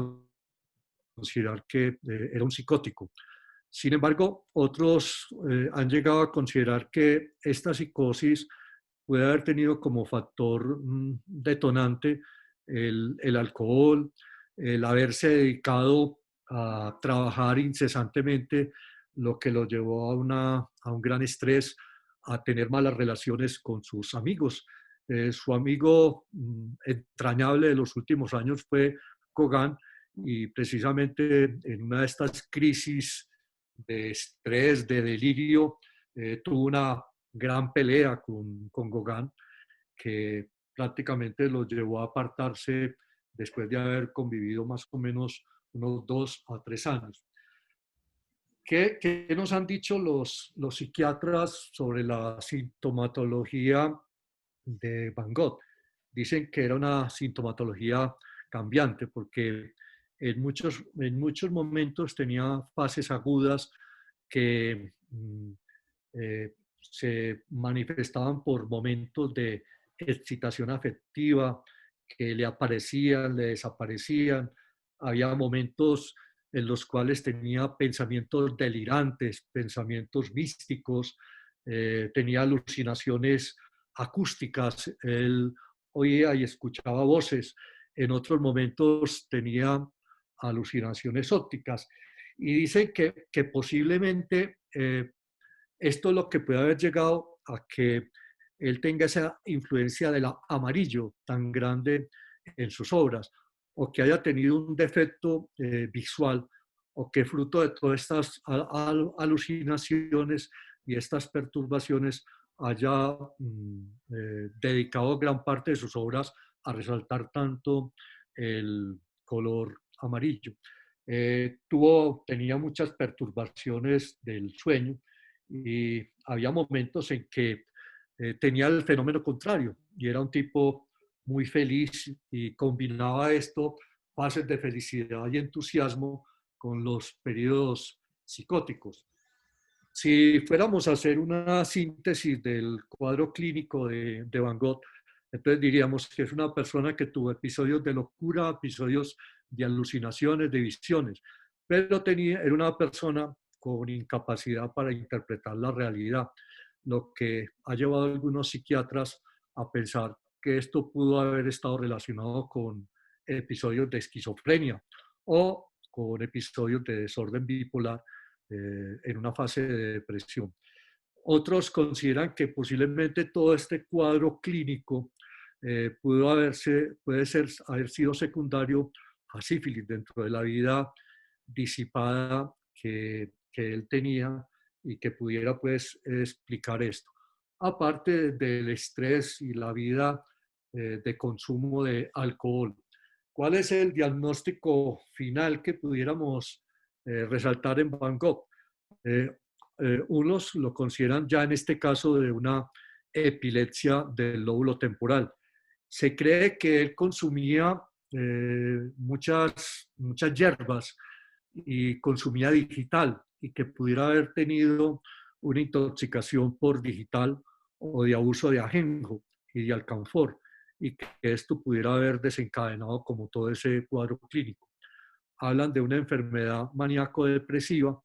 Speaker 1: considerar que era un psicótico. Sin embargo, otros han llegado a considerar que esta psicosis puede haber tenido como factor detonante el alcohol, el haberse dedicado a trabajar incesantemente, lo que lo llevó a un gran estrés, a tener malas relaciones con sus amigos. Su amigo entrañable de los últimos años fue Gauguin, y precisamente en una de estas crisis de estrés, de delirio, tuvo una gran pelea con Gauguin, que prácticamente lo llevó a apartarse después de haber convivido más o menos unos 2 a 3 años. ¿Qué nos han dicho los psiquiatras sobre la sintomatología de Van Gogh? Dicen que era una sintomatología cambiante porque en muchos momentos tenía fases agudas que se manifestaban por momentos de excitación afectiva que le aparecían, le desaparecían. Había momentos en los cuales tenía pensamientos delirantes, pensamientos místicos, tenía alucinaciones acústicas, él oía y escuchaba voces. En otros momentos tenía alucinaciones ópticas. Y dicen que posiblemente esto es lo que puede haber llegado a que él tenga esa influencia del amarillo tan grande en sus obras, o que haya tenido un defecto visual, o que fruto de todas estas alucinaciones y estas perturbaciones haya dedicado gran parte de sus obras a resaltar tanto el color amarillo. tenía muchas perturbaciones del sueño y había momentos en que tenía el fenómeno contrario y era un tipo muy feliz y combinaba esto, fases de felicidad y entusiasmo, con los periodos psicóticos. Si fuéramos a hacer una síntesis del cuadro clínico de Van Gogh, entonces diríamos que es una persona que tuvo episodios de locura, episodios de alucinaciones, de visiones, pero era una persona con incapacidad para interpretar la realidad, lo que ha llevado a algunos psiquiatras a pensar que esto pudo haber estado relacionado con episodios de esquizofrenia o con episodios de desorden bipolar en una fase de depresión. Otros consideran que posiblemente todo este cuadro clínico puede haber sido secundario a sífilis dentro de la vida disipada que él tenía y que pudiera pues explicar esto. Aparte del estrés y la vida de consumo de alcohol. ¿Cuál es el diagnóstico final que pudiéramos resaltar en Van Gogh? Unos lo consideran ya en este caso de una epilepsia del lóbulo temporal. Se cree que él consumía muchas hierbas y consumía digital y que pudiera haber tenido una intoxicación por digital o de abuso de ajenjo y de alcanfor y que esto pudiera haber desencadenado como todo ese cuadro clínico. Hablan de una enfermedad maníaco-depresiva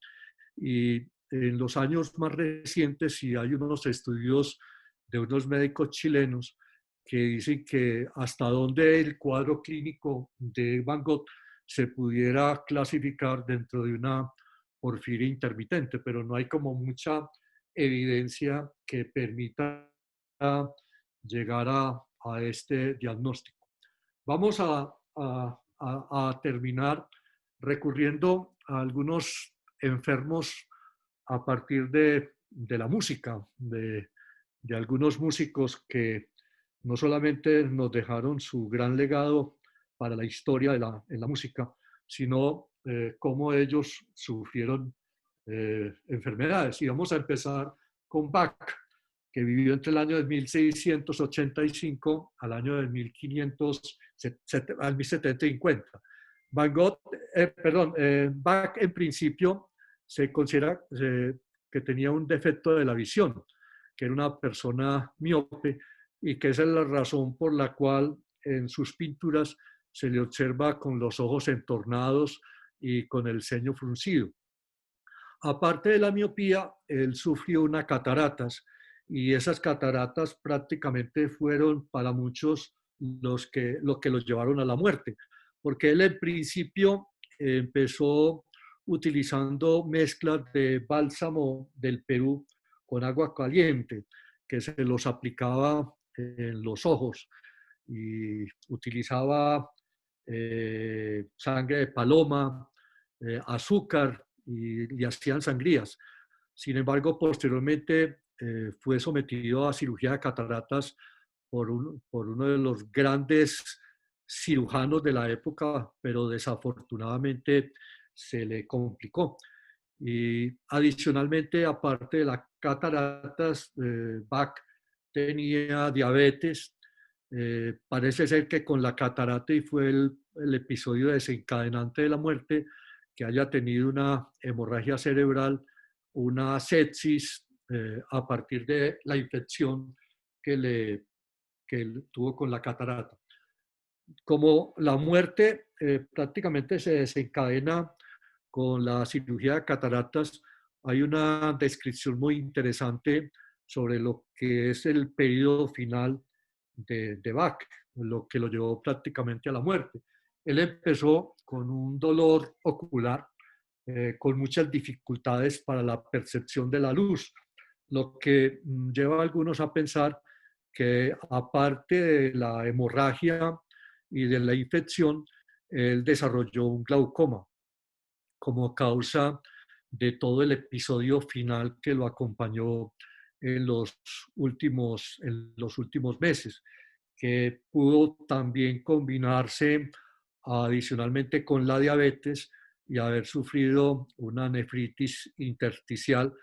Speaker 1: y en los años más recientes sí hay unos estudios de unos médicos chilenos que dicen que hasta dónde el cuadro clínico de Van Gogh se pudiera clasificar dentro de una porfiria intermitente, pero no hay como mucha evidencia que permita llegar a este diagnóstico. Vamos a terminar recurriendo a algunos enfermos a partir de la música, de algunos músicos que no solamente nos dejaron su gran legado para la historia en la música, sino cómo ellos sufrieron enfermedades. Y vamos a empezar con Bach, que vivió entre el año de 1685 al año de 1750. Bach en principio se considera que tenía un defecto de la visión, que era una persona miope y que esa es la razón por la cual en sus pinturas se le observa con los ojos entornados y con el ceño fruncido. Aparte de la miopía, él sufrió unas cataratas y esas cataratas prácticamente fueron para muchos lo que los llevaron a la muerte, porque él en principio empezó utilizando mezclas de bálsamo del Perú con agua caliente, que se los aplicaba en los ojos y utilizaba sangre de paloma, azúcar y hacían sangrías. Sin embargo, posteriormente fue sometido a cirugía de cataratas por uno de los grandes cirujanos de la época, pero desafortunadamente se le complicó. Y adicionalmente, aparte de las cataratas, Bach tenía diabetes. Parece ser que con la catarata y fue el episodio desencadenante de la muerte, que haya tenido una hemorragia cerebral, una sepsis a partir de la infección que él tuvo con la catarata. Como la muerte prácticamente se desencadena con la cirugía de cataratas, hay una descripción muy interesante sobre lo que es el periodo final de Bach, lo que lo llevó prácticamente a la muerte. Él empezó con un dolor ocular, con muchas dificultades para la percepción de la luz, lo que lleva a algunos a pensar que aparte de la hemorragia y de la infección, él desarrolló un glaucoma como causa de todo el episodio final que lo acompañó en los últimos meses, que pudo también combinarse adicionalmente con la diabetes, y haber sufrido una nefritis intersticial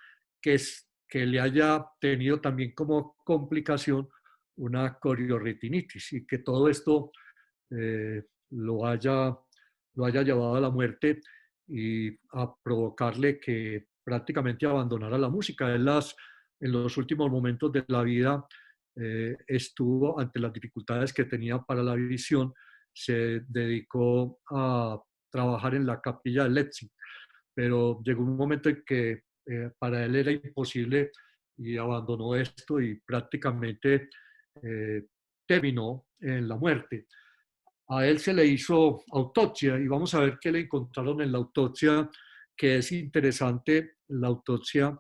Speaker 1: que le haya tenido también como complicación una corioretinitis y que todo esto eh, lo haya llevado a la muerte y a provocarle que prácticamente abandonara la música. En los últimos momentos de la vida estuvo ante las dificultades que tenía para la visión, se dedicó a trabajar en la capilla de Leipzig, pero llegó un momento en que para él era imposible y abandonó esto y prácticamente eh, terminó en la muerte. A él se le hizo autopsia y vamos a ver qué le encontraron en la autopsia, que es interesante la autopsia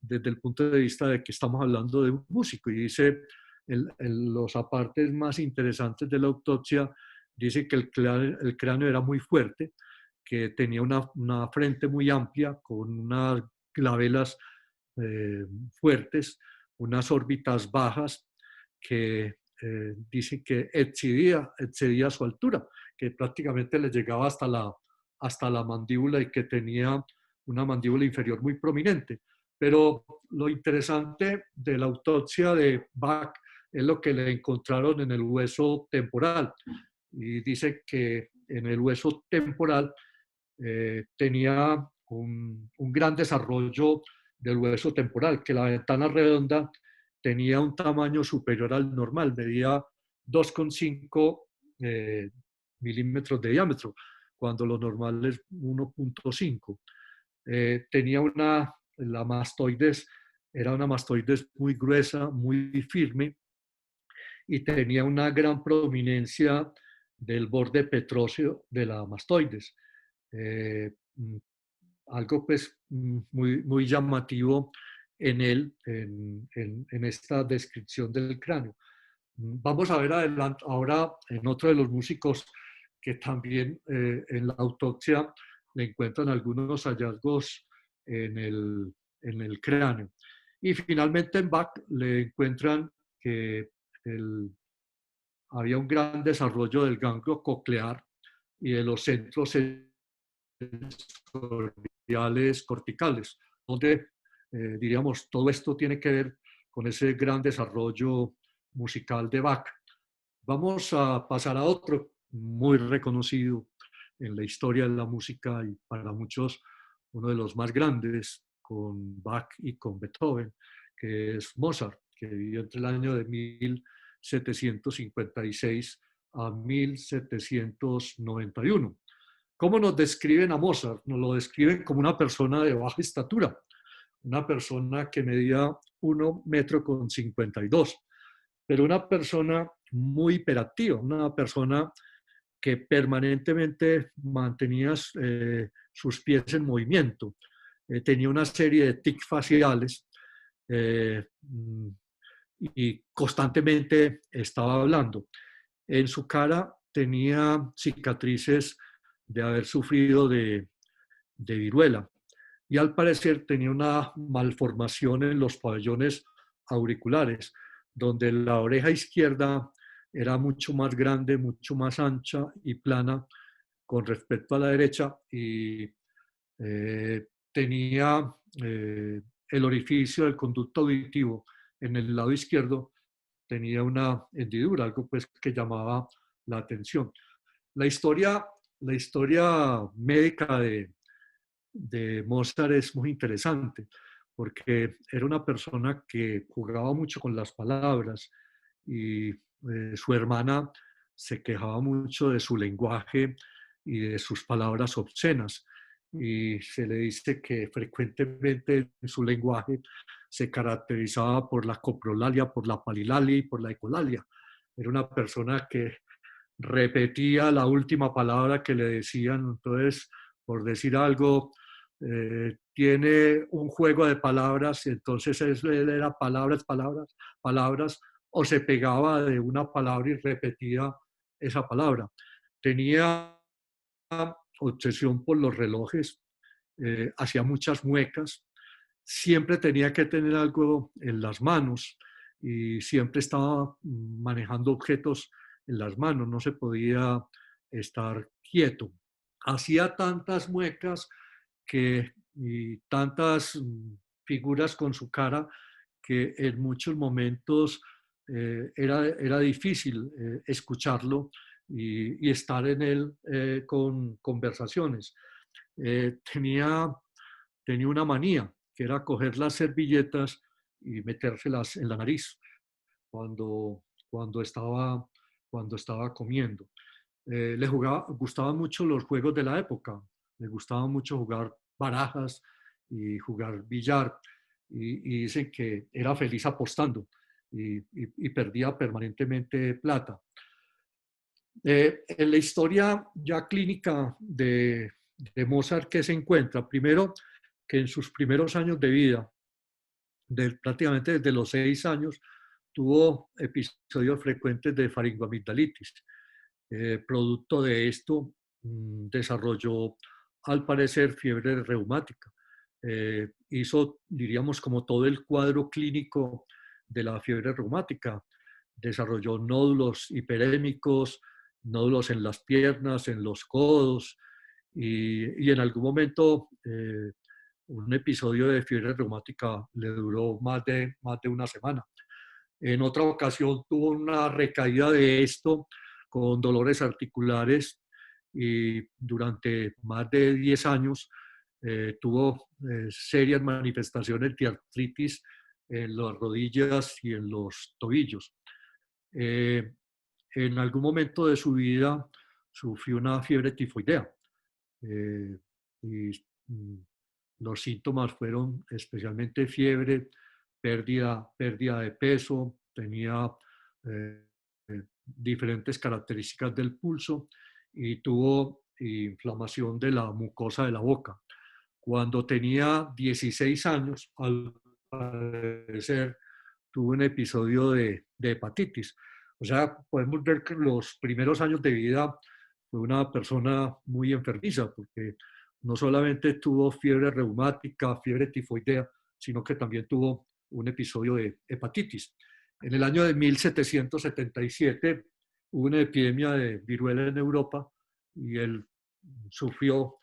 Speaker 1: desde el punto de vista de que estamos hablando de un músico. Y dice, los apartes más interesantes de la autopsia, dice que el cráneo era muy fuerte, que tenía una frente muy amplia, con unas clavelas fuertes, unas órbitas bajas, que dice que excedía su altura, que prácticamente le llegaba hasta la mandíbula y que tenía una mandíbula inferior muy prominente. Pero lo interesante de la autopsia de Bach es lo que le encontraron en el hueso temporal. Y dice que en el hueso temporal tenía un gran desarrollo del hueso temporal, que la ventana redonda tenía un tamaño superior al normal, medía 2,5 milímetros de diámetro, cuando lo normal es 1,5. Tenía la mastoides, era una mastoides muy gruesa, muy firme, y tenía una gran prominencia del borde petróseo de la mastoides. Eh, Algo pues muy llamativo en él, en esta descripción del cráneo. Vamos a ver ahora en otro de los músicos que también en la autopsia le encuentran algunos hallazgos en el cráneo. Y finalmente en Bach le encuentran que había un gran desarrollo del ganglio coclear y de los centros sensoriales corticales, donde diríamos todo esto tiene que ver con ese gran desarrollo musical de Bach. Vamos a pasar a otro muy reconocido en la historia de la música y para muchos uno de los más grandes con Bach y con Beethoven, que es Mozart, que vivió entre el año de 1756 a 1791. ¿Cómo nos describen a Mozart? Nos lo describen como una persona de baja estatura, una persona que medía 1,52 metros, pero una persona muy hiperactiva, una persona que permanentemente mantenía sus pies en movimiento. Tenía una serie de tics faciales y constantemente estaba hablando. En su cara tenía cicatrices de haber sufrido de viruela y al parecer tenía una malformación en los pabellones auriculares, donde la oreja izquierda era mucho más grande, mucho más ancha y plana con respecto a la derecha y tenía el orificio del conducto auditivo en el lado izquierdo, tenía una hendidura, algo pues que llamaba la atención. La historia médica de Mozart es muy interesante porque era una persona que jugaba mucho con las palabras y su hermana se quejaba mucho de su lenguaje y de sus palabras obscenas. Y se le dice que frecuentemente en su lenguaje se caracterizaba por la coprolalia, por la palilalia y por la ecolalia. Era una persona que repetía la última palabra que le decían, entonces, por decir algo, tiene un juego de palabras, entonces él era palabras, palabras, palabras, o se pegaba de una palabra y repetía esa palabra. Tenía obsesión por los relojes, hacía muchas muecas, siempre tenía que tener algo en las manos y siempre estaba manejando objetos en las manos, no se podía estar quieto. hacía tantas muecas y tantas figuras con su cara que en muchos momentos era difícil escucharlo y estar en él con conversaciones. Tenía una manía, que era coger las servilletas y metérselas en la nariz cuando, cuando, estaba, cuando estaba comiendo. Gustaban mucho los juegos de la época, le gustaba mucho jugar barajas y jugar billar, y dicen que era feliz apostando y perdía permanentemente plata. En la historia ya clínica de Mozart, ¿qué se encuentra? Primero, que en sus primeros años de vida, prácticamente desde los 6 años, tuvo episodios frecuentes de faringoamigdalitis. Producto de esto, desarrolló, al parecer, fiebre reumática. Hizo, diríamos, como todo el cuadro clínico de la fiebre reumática. Desarrolló nódulos hiperémicos, nódulos en las piernas, en los codos, y en algún momento un episodio de fiebre reumática le duró más de una semana. En otra ocasión tuvo una recaída de esto con dolores articulares y durante más de 10 años tuvo serias manifestaciones de artritis en las rodillas y en los tobillos. En algún momento de su vida sufrió una fiebre tifoidea y los síntomas fueron especialmente fiebre, pérdida de peso, tenía diferentes características del pulso y tuvo inflamación de la mucosa de la boca. Cuando tenía 16 años, al parecer, tuvo un episodio de hepatitis. O sea, podemos ver que en los primeros años de vida fue una persona muy enfermiza, porque no solamente tuvo fiebre reumática, fiebre tifoidea, sino que también tuvo un episodio de hepatitis. En el año de 1777 hubo una epidemia de viruela en Europa y él sufrió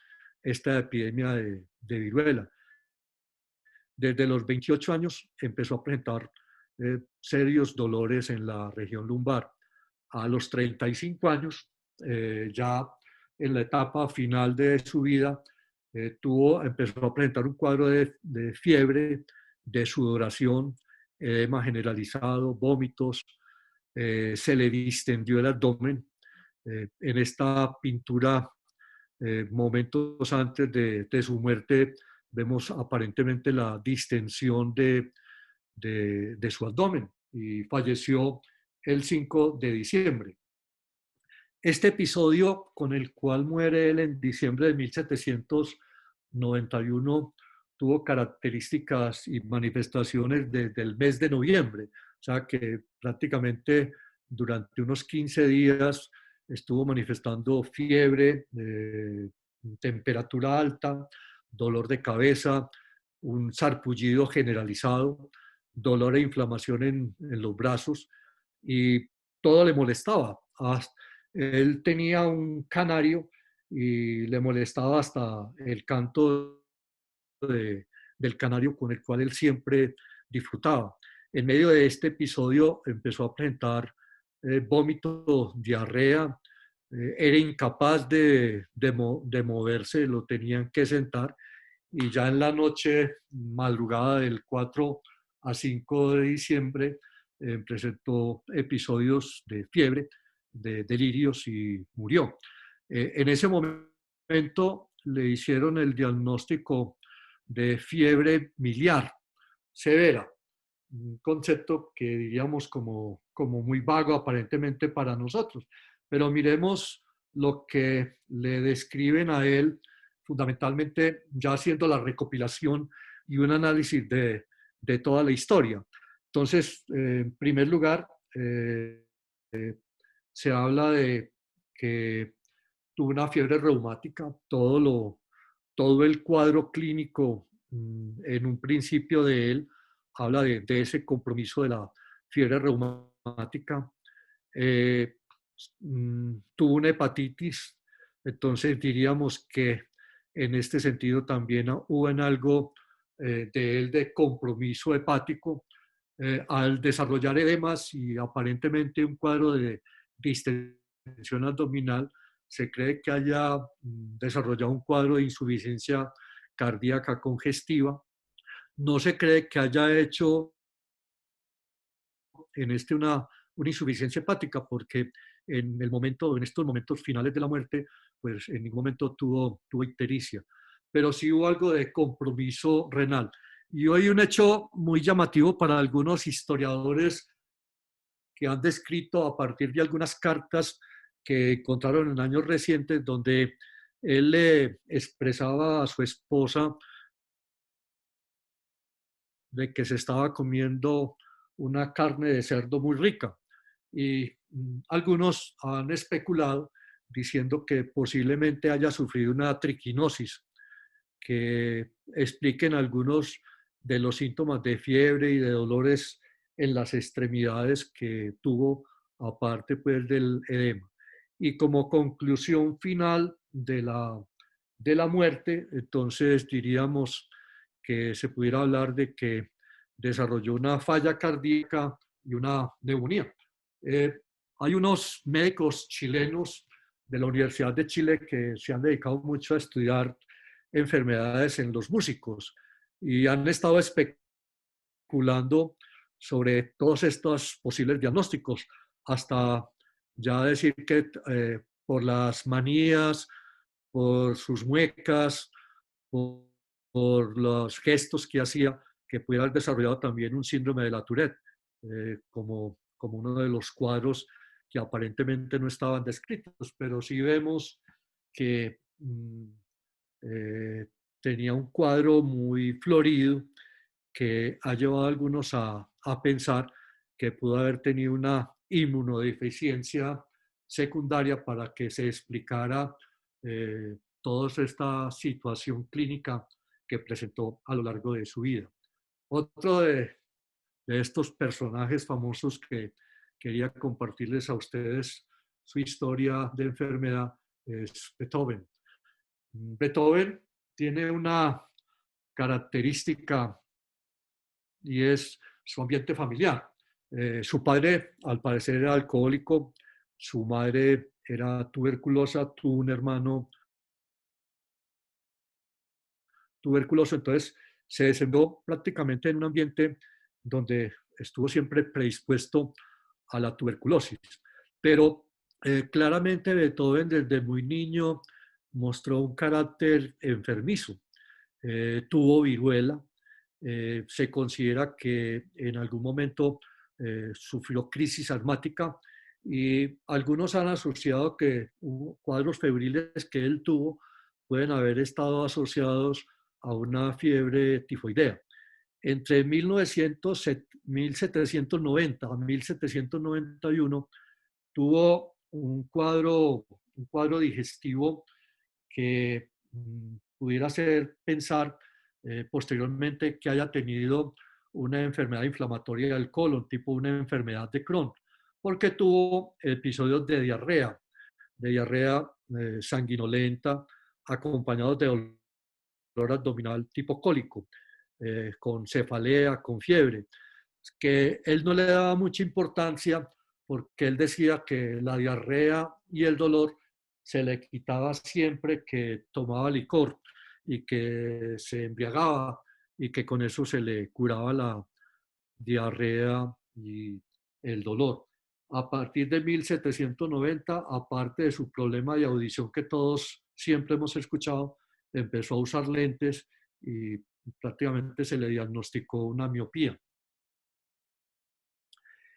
Speaker 1: esta epidemia de viruela. Desde los 28 años empezó a presentar serios dolores en la región lumbar. A los 35 años, ya en la etapa final de su vida, empezó a presentar un cuadro de fiebre, de sudoración, edema generalizado, vómitos, se le distendió el abdomen. En esta pintura, momentos antes de su muerte, vemos aparentemente la distensión de su abdomen y falleció el 5 de diciembre. Este episodio con el cual muere él en diciembre de 1791 tuvo características y manifestaciones desde el mes de noviembre, o sea que prácticamente durante unos 15 días estuvo manifestando fiebre, temperatura alta, dolor de cabeza, un sarpullido generalizado, dolor e inflamación en los brazos, y todo le molestaba. Él tenía un canario y le molestaba hasta el canto del canario con el cual él siempre disfrutaba. En medio de este episodio empezó a presentar vómito, diarrea, era incapaz de moverse, lo tenían que sentar, y ya en la noche, madrugada del 4 a 5 de diciembre, presentó episodios de fiebre, de delirios, y murió. En ese momento le hicieron el diagnóstico de fiebre miliar severa, un concepto que diríamos como muy vago aparentemente para nosotros, pero miremos lo que le describen a él, fundamentalmente ya haciendo la recopilación y un análisis de toda la historia. Entonces, en primer lugar, se habla de que tuvo una fiebre reumática, todo el cuadro clínico en un principio de él habla de ese compromiso de la fiebre reumática. Tuvo una hepatitis Entonces diríamos que en este sentido también hubo en algo de él de compromiso hepático al desarrollar edemas y aparentemente un cuadro de distensión abdominal. Se cree que haya desarrollado un cuadro de insuficiencia cardíaca congestiva. No se cree que haya hecho en una insuficiencia hepática porque en estos momentos finales de la muerte, pues en ningún momento tuvo ictericia. Pero sí hubo algo de compromiso renal. Y hoy un hecho muy llamativo para algunos historiadores que han descrito a partir de algunas cartas que encontraron en años recientes donde él le expresaba a su esposa de que se estaba comiendo una carne de cerdo muy rica. Y algunos han especulado diciendo que posiblemente haya sufrido una triquinosis, que expliquen algunos de los síntomas de fiebre y de dolores en las extremidades que tuvo, aparte pues del edema. Y como conclusión final de la muerte, entonces diríamos que se pudiera hablar de que desarrolló una falla cardíaca y una neumonía. Hay unos médicos chilenos de la Universidad de Chile que se han dedicado mucho a estudiar enfermedades en los músicos y han estado especulando sobre todos estos posibles diagnósticos, hasta ya decir que por las manías, por sus muecas, por los gestos que hacía, que pudiera haber desarrollado también un síndrome de la Tourette, como uno de los cuadros que aparentemente no estaban descritos, pero sí vemos que tenía un cuadro muy florido que ha llevado a algunos a pensar que pudo haber tenido una inmunodeficiencia secundaria para que se explicara toda esta situación clínica que presentó a lo largo de su vida. Otro de estos personajes famosos que quería compartirles a ustedes su historia de enfermedad es Beethoven. Beethoven tiene una característica y es su ambiente familiar. Su padre, al parecer, era alcohólico, su madre era tuberculosa, tuvo un hermano tuberculoso, entonces se desempeñó prácticamente en un ambiente donde estuvo siempre predispuesto a la tuberculosis. Pero claramente Beethoven desde muy niño mostró un carácter enfermizo. Tuvo viruela, se considera que en algún momento sufrió crisis asmática y algunos han asociado que cuadros febriles que él tuvo pueden haber estado asociados a una fiebre tifoidea. Entre 1790 a 1791 tuvo un cuadro digestivo que pudiera hacer pensar posteriormente que haya tenido una enfermedad inflamatoria del colon, tipo una enfermedad de Crohn, porque tuvo episodios de diarrea sanguinolenta, acompañados de dolor abdominal tipo cólico, con cefalea, con fiebre, que él no le daba mucha importancia porque él decía que la diarrea y el dolor se le quitaba siempre que tomaba licor y que se embriagaba y que con eso se le curaba la diarrea y el dolor. A partir de 1790, aparte de su problema de audición que todos siempre hemos escuchado, empezó a usar lentes y prácticamente se le diagnosticó una miopía.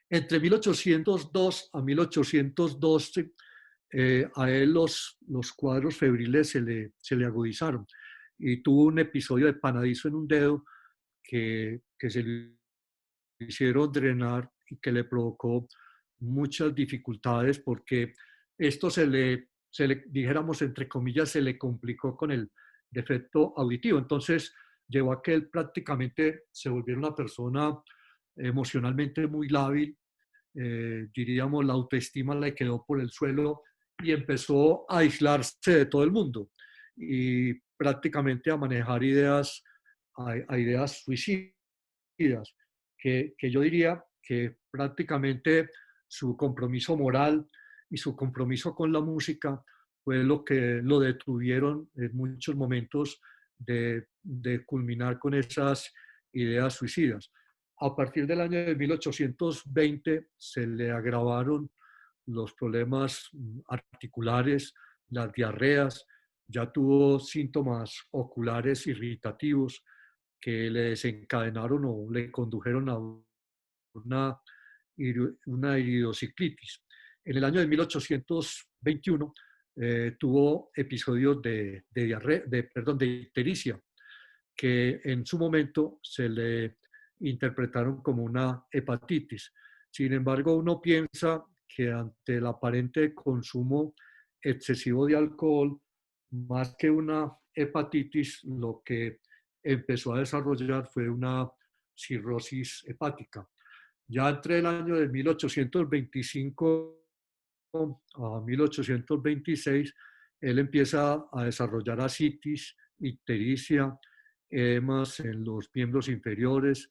Speaker 1: Entre 1802 a 1812, a él los cuadros febriles se le agudizaron y tuvo un episodio de panadizo en un dedo que se le hicieron drenar y que le provocó muchas dificultades porque esto dijéramos entre comillas, se le complicó con el defecto auditivo. Entonces llevó a que él prácticamente se volviera una persona emocionalmente muy lábil, diríamos la autoestima le quedó por el suelo y empezó a aislarse de todo el mundo y prácticamente a manejar ideas, a ideas suicidas, que yo diría que prácticamente su compromiso moral y su compromiso con la música fue lo que lo detuvieron en muchos momentos de culminar con esas ideas suicidas. A partir del año de 1820 se le agravaron los problemas articulares, las diarreas, ya tuvo síntomas oculares irritativos que le desencadenaron o le condujeron a una, una iridociclitis. En el año de 1821 tuvo episodios de diarrea, de ictericia, que en su momento se le interpretaron como una hepatitis. Sin embargo, uno piensa que ante el aparente consumo excesivo de alcohol, más que una hepatitis, lo que empezó a desarrollar fue una cirrosis hepática. Ya entre el año de 1825 a 1826, él empieza a desarrollar ascitis, ictericia, edemas en los miembros inferiores.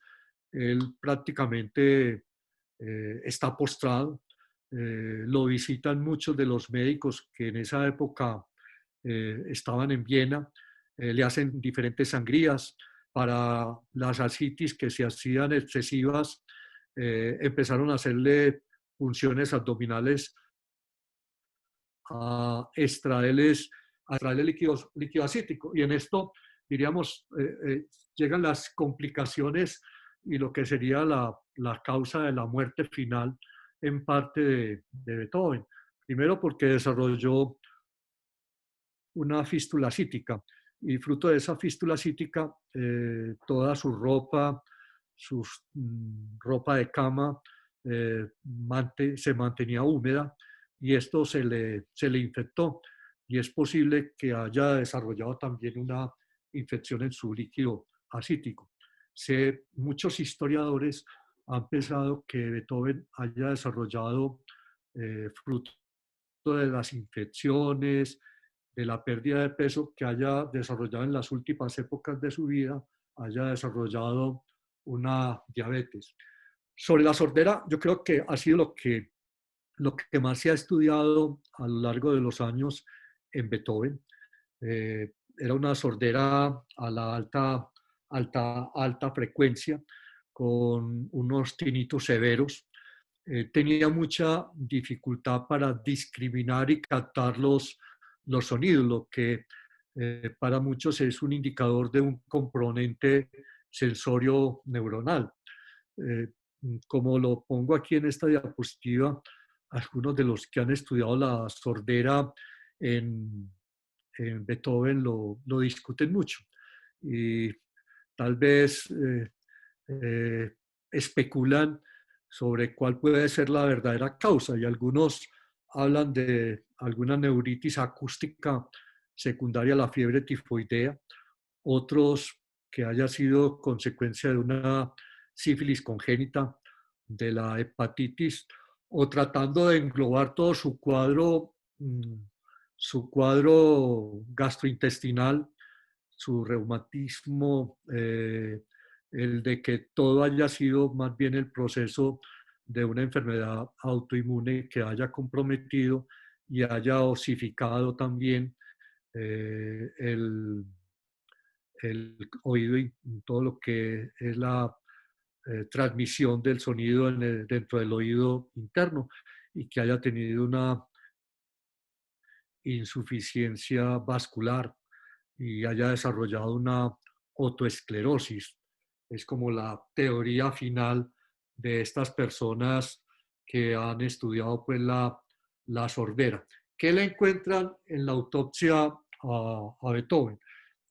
Speaker 1: Él prácticamente está postrado. Lo visitan muchos de los médicos que en esa época estaban en Viena. Le hacen diferentes sangrías. Para las ascitis que se hacían excesivas, empezaron a hacerle funciones abdominales, a extraerle líquido acítico. Y en esto, diríamos, llegan las complicaciones y lo que sería la causa de la muerte final en parte de Beethoven. Primero porque desarrolló una fístula acítica y fruto de esa fístula acítica, toda su ropa, su ropa de cama se mantenía húmeda y esto se le infectó y es posible que haya desarrollado también una infección en su líquido acítico. Muchos historiadores han pensado que Beethoven haya desarrollado fruto de las infecciones, de la pérdida de peso que haya desarrollado en las últimas épocas de su vida, haya desarrollado una diabetes. Sobre la sordera, yo creo que ha sido lo que más se ha estudiado a lo largo de los años en Beethoven. Era una sordera a la alta frecuencia, con unos tinitos severos. Tenía mucha dificultad para discriminar y captar los sonidos, lo que para muchos es un indicador de un componente sensorio neuronal. Como lo pongo aquí en esta diapositiva, algunos de los que han estudiado la sordera en Beethoven lo discuten mucho y tal vez especulan sobre cuál puede ser la verdadera causa y algunos hablan de alguna neuritis acústica secundaria a la fiebre tifoidea, otros que haya sido consecuencia de una sífilis congénita, de la hepatitis, o tratando de englobar todo su cuadro gastrointestinal, su reumatismo, el de que todo haya sido más bien el proceso de una enfermedad autoinmune que haya comprometido y haya osificado también el oído y todo lo que es la transmisión del sonido dentro del oído interno y que haya tenido una insuficiencia vascular y haya desarrollado una otoesclerosis. Es como la teoría final de estas personas que han estudiado pues, la sordera. ¿Qué le encuentran en la autopsia a Beethoven?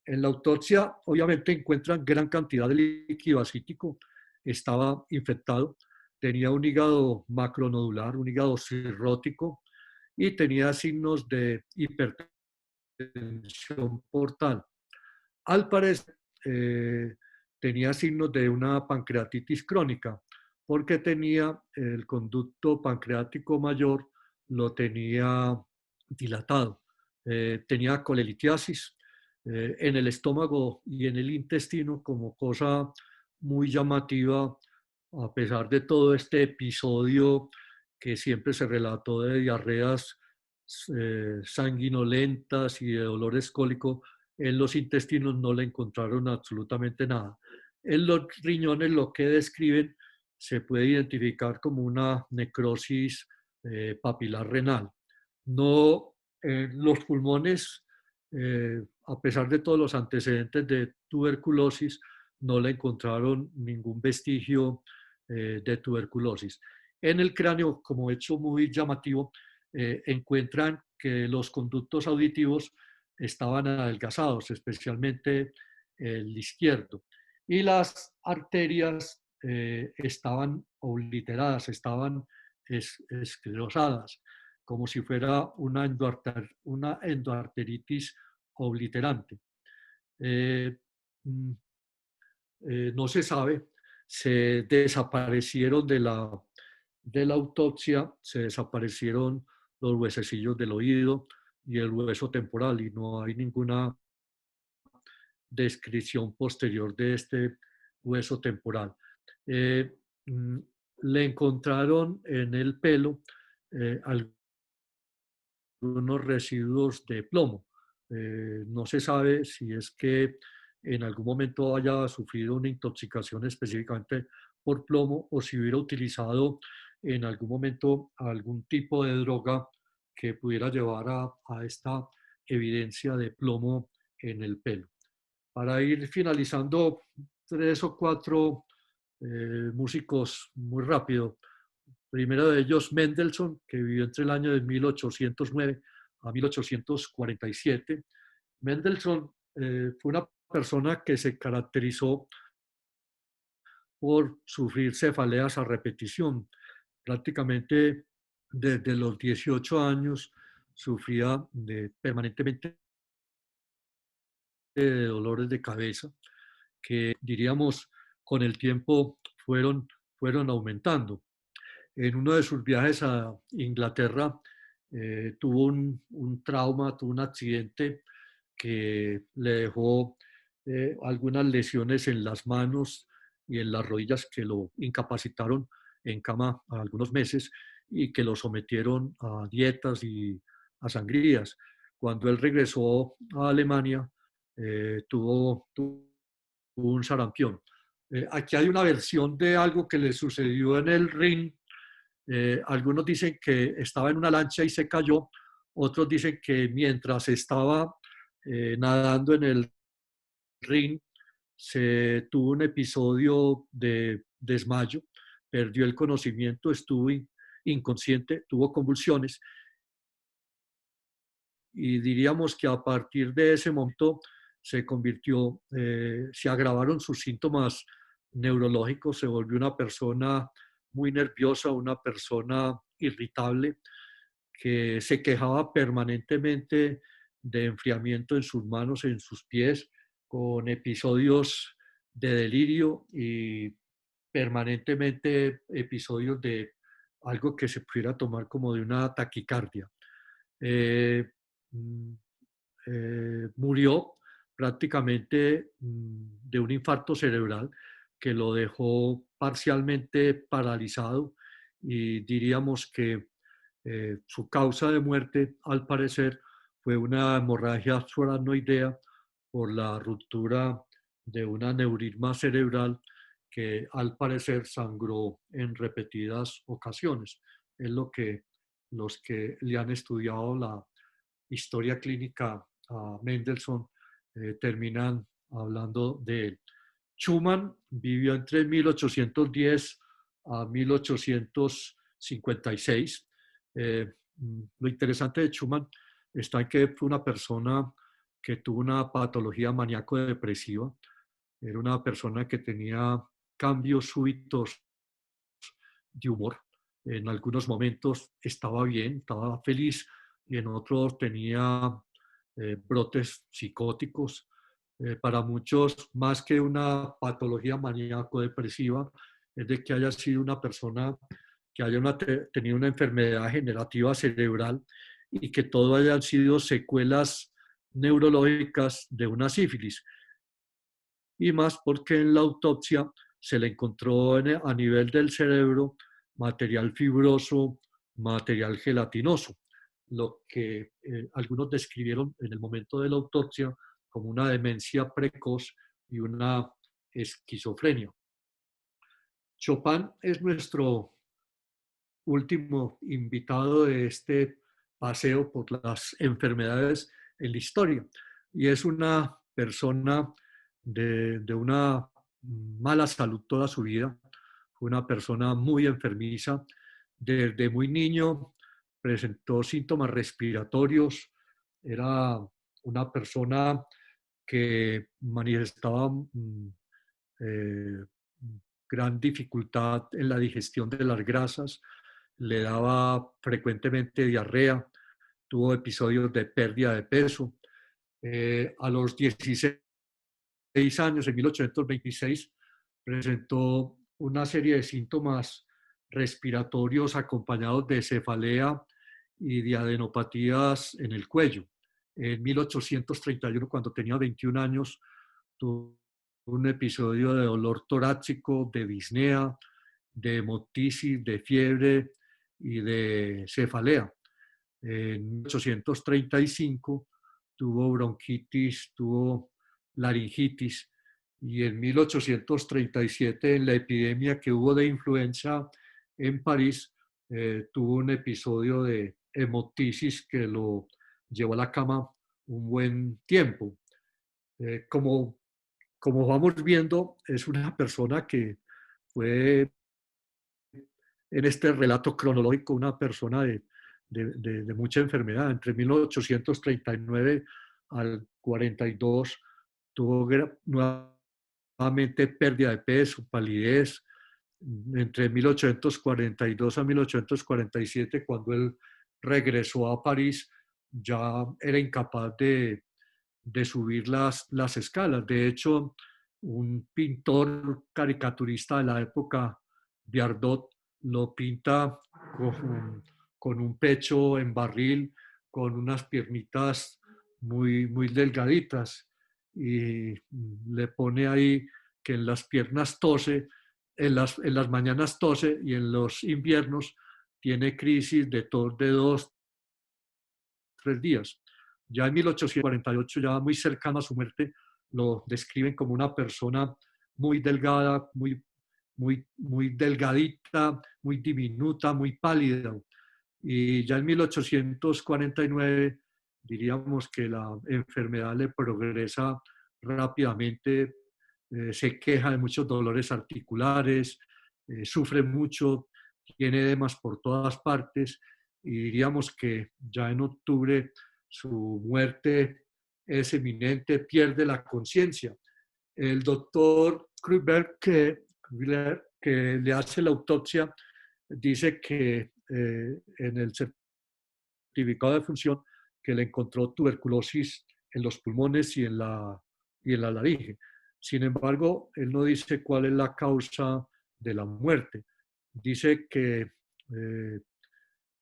Speaker 1: En la autopsia obviamente encuentran gran cantidad de líquido acítico, estaba infectado, tenía un hígado macronodular, un hígado cirrótico y tenía signos de hipertensión portal. Al parecer, tenía signos de una pancreatitis crónica, porque tenía el conducto pancreático mayor, lo tenía dilatado. Tenía colelitiasis en el estómago y en el intestino como cosa muy llamativa, a pesar de todo este episodio que siempre se relató de diarreas sanguinolentas y de dolores cólicos. En los intestinos no le encontraron absolutamente nada. En los riñones lo que describen se puede identificar como una necrosis papilar renal. No, los pulmones, a pesar de todos los antecedentes de tuberculosis, no le encontraron ningún vestigio de tuberculosis. En el cráneo, como hecho muy llamativo, encuentran que los conductos auditivos estaban adelgazados, especialmente el izquierdo, y las arterias estaban obliteradas, estaban esclerosadas, como si fuera una endoarteritis obliterante. No se sabe, se desaparecieron de la autopsia, se desaparecieron los huesecillos del oído y el hueso temporal, y no hay ninguna descripción posterior de este hueso temporal. Le encontraron en el pelo algunos residuos de plomo. No se sabe si es que en algún momento haya sufrido una intoxicación específicamente por plomo o si hubiera utilizado en algún momento algún tipo de droga que pudiera llevar a esta evidencia de plomo en el pelo. Para ir finalizando, 3 o 4 músicos muy rápido. Primero de ellos, Mendelssohn, que vivió entre el año de 1809 a 1847. Mendelssohn fue una persona que se caracterizó por sufrir cefaleas a repetición. Prácticamente desde los 18 años sufría permanentemente de dolores de cabeza que, diríamos, con el tiempo fueron aumentando. En uno de sus viajes a Inglaterra tuvo un trauma, tuvo un accidente que le dejó algunas lesiones en las manos y en las rodillas que lo incapacitaron en cama algunos meses y que lo sometieron a dietas y a sangrías. Cuando él regresó a Alemania, tuvo un sarampión. Aquí hay una versión de algo que le sucedió en el Rin. Algunos dicen que estaba en una lancha y se cayó, otros dicen que mientras estaba nadando en el Rin se tuvo un episodio de desmayo, perdió el conocimiento, estuvo inconsciente, tuvo convulsiones y diríamos que a partir de ese momento se agravaron sus síntomas neurológicos, se volvió una persona muy nerviosa, una persona irritable, que se quejaba permanentemente de enfriamiento en sus manos, en sus pies, con episodios de delirio y permanentemente episodios de algo que se pudiera tomar como de una taquicardia. Murió prácticamente de un infarto cerebral que lo dejó parcialmente paralizado y diríamos que su causa de muerte, al parecer, fue una hemorragia subaracnoidea por la ruptura de un aneurisma cerebral que al parecer sangró en repetidas ocasiones. Es lo que los que le han estudiado la historia clínica a Mendelssohn terminan hablando de él. Schumann vivió entre 1810 a 1856. Lo interesante de Schumann está en que fue una persona que tuvo una patología maníaco-depresiva. Era una persona que tenía cambios súbitos de humor. En algunos momentos estaba bien, estaba feliz, y en otros tenía brotes psicóticos. Para muchos, más que una patología maníaco-depresiva, es de que haya sido una persona que haya tenido una enfermedad generativa cerebral y que todo hayan sido secuelas neurológicas de una sífilis. Y más porque en la autopsia se le encontró a nivel del cerebro material fibroso, material gelatinoso, lo que algunos describieron en el momento de la autopsia como una demencia precoz y una esquizofrenia. Chopin es nuestro último invitado de este paseo por las enfermedades en la historia, y es una persona de una mala salud toda su vida. Fue una persona muy enfermiza. Desde muy niño presentó síntomas respiratorios. Era una persona que manifestaba eh, gran dificultad en la digestión de las grasas, le daba frecuentemente diarrea, tuvo episodios de pérdida de peso. A los 16 años, en 1826, presentó una serie de síntomas respiratorios acompañados de cefalea y de adenopatías en el cuello. En 1831, cuando tenía 21 años, tuvo un episodio de dolor torácico, de disnea, de hemoptisis, de fiebre y de cefalea. En 1835 tuvo bronquitis, tuvo laringitis, y en 1837, en la epidemia que hubo de influenza en París, tuvo un episodio de hemoptisis que lo llevó a la cama un buen tiempo. Como vamos viendo, es una persona que fue en este relato cronológico una persona de mucha enfermedad. Entre 1839 al 42 tuvo nuevamente pérdida de peso, palidez. Entre 1842 a 1847, cuando él regresó a París, ya era incapaz de subir las escalas. De hecho, un pintor caricaturista de la época, Viardot, lo pinta con un pecho en barril, con unas piernitas muy delgaditas, y le pone ahí que en las piernas tose, en las mañanas tose, y en los inviernos tiene crisis de tos de 2-3 días. Ya en 1848, ya muy cercano a su muerte, lo describen como una persona muy delgada, muy delgadita, muy diminuta, muy pálida. Y ya en 1849 diríamos que la enfermedad le progresa rápidamente, se queja de muchos dolores articulares, sufre mucho, tiene edemas por todas partes, y diríamos que ya en octubre su muerte es eminente, pierde la conciencia. El doctor Krüger, que le hace la autopsia, dice que en el certificado de función que le encontró tuberculosis en los pulmones y en la laringe. Sin embargo, él no dice cuál es la causa de la muerte. Dice que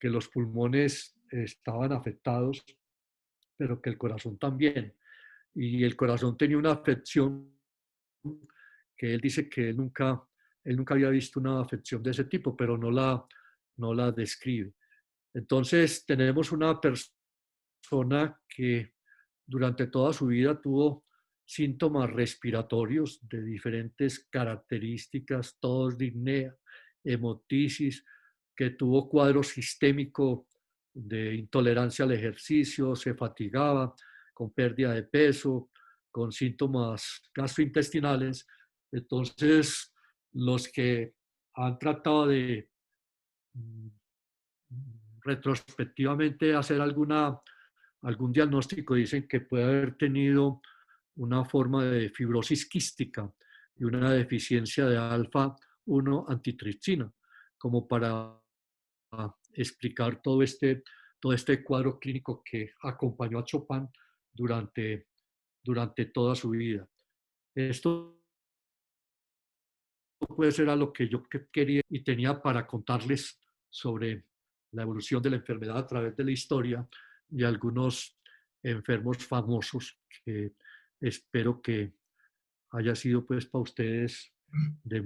Speaker 1: los pulmones estaban afectados, pero que el corazón también. Y el corazón tenía una afección que él dice que él nunca había visto una afección de ese tipo, pero no la describe. Entonces tenemos una persona que durante toda su vida tuvo síntomas respiratorios de diferentes características, tos, disnea, hemoptisis, que tuvo cuadro sistémico de intolerancia al ejercicio, se fatigaba, con pérdida de peso, con síntomas gastrointestinales. Entonces, los que han tratado de retrospectivamente hacer algún diagnóstico dicen que puede haber tenido una forma de fibrosis quística y una deficiencia de alfa-1 antitripsina, como para explicar todo este cuadro clínico que acompañó a Chopin durante toda su vida. Esto puede ser a lo que yo quería y tenía para contarles sobre la evolución de la enfermedad a través de la historia y algunos enfermos famosos que espero que haya sido pues para ustedes de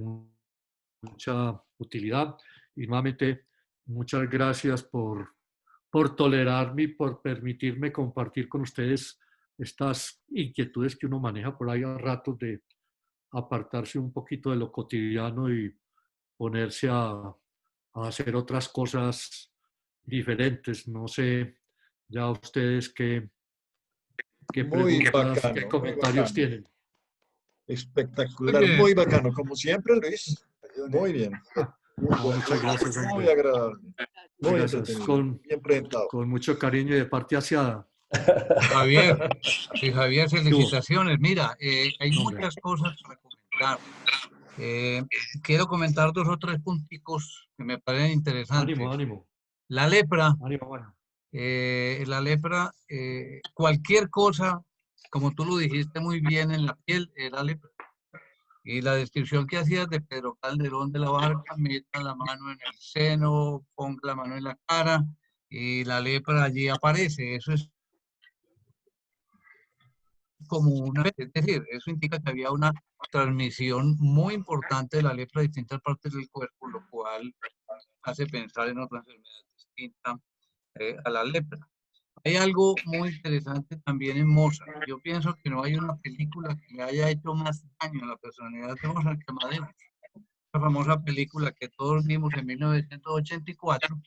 Speaker 1: mucha utilidad. Y nuevamente, muchas gracias por tolerarme y por permitirme compartir con ustedes estas inquietudes que uno maneja por ahí a ratos de apartarse un poquito de lo cotidiano y ponerse a hacer otras cosas diferentes. No sé ya ustedes qué
Speaker 7: Muy
Speaker 1: preguntas, qué
Speaker 7: bacano, muy
Speaker 1: comentarios
Speaker 7: bacano.
Speaker 1: tienen.
Speaker 7: Espectacular,
Speaker 6: Oye,
Speaker 7: muy bacano, como siempre, Luis. Muy bien.
Speaker 1: Ah,
Speaker 7: Muy
Speaker 1: no,
Speaker 7: bueno,
Speaker 1: muchas gracias,
Speaker 7: muy
Speaker 1: hombre.
Speaker 7: agradable, muy
Speaker 1: Gracias.
Speaker 7: entretenido, bien presentado.
Speaker 1: Con mucho cariño y de parte hacia
Speaker 6: Javier, Javier,
Speaker 1: ¿qué hubo?
Speaker 6: felicitaciones. Mira, hay
Speaker 1: No, hombre.
Speaker 6: muchas cosas para comentar. Eh, Quiero comentar 2 o 3 punticos que me parecen
Speaker 1: Ánimo,
Speaker 6: interesantes.
Speaker 1: ánimo,
Speaker 6: La lepra,
Speaker 1: ánimo, bueno.
Speaker 6: cualquier cosa, como tú lo dijiste muy bien, en la piel era lepra. Y la descripción que hacías de Pedro Calderón de la Barca, meta la mano en el seno, ponga la mano en la cara y la lepra allí aparece. Eso es como es decir, eso indica que había una transmisión muy importante de la lepra a distintas partes del cuerpo, lo cual hace pensar en otra enfermedad distinta a la lepra. Hay algo muy interesante también en Mozart. Yo pienso que no hay una película que le haya hecho más daño a la personalidad de Mozart que Amadeus. La famosa película que todos vimos en 1984,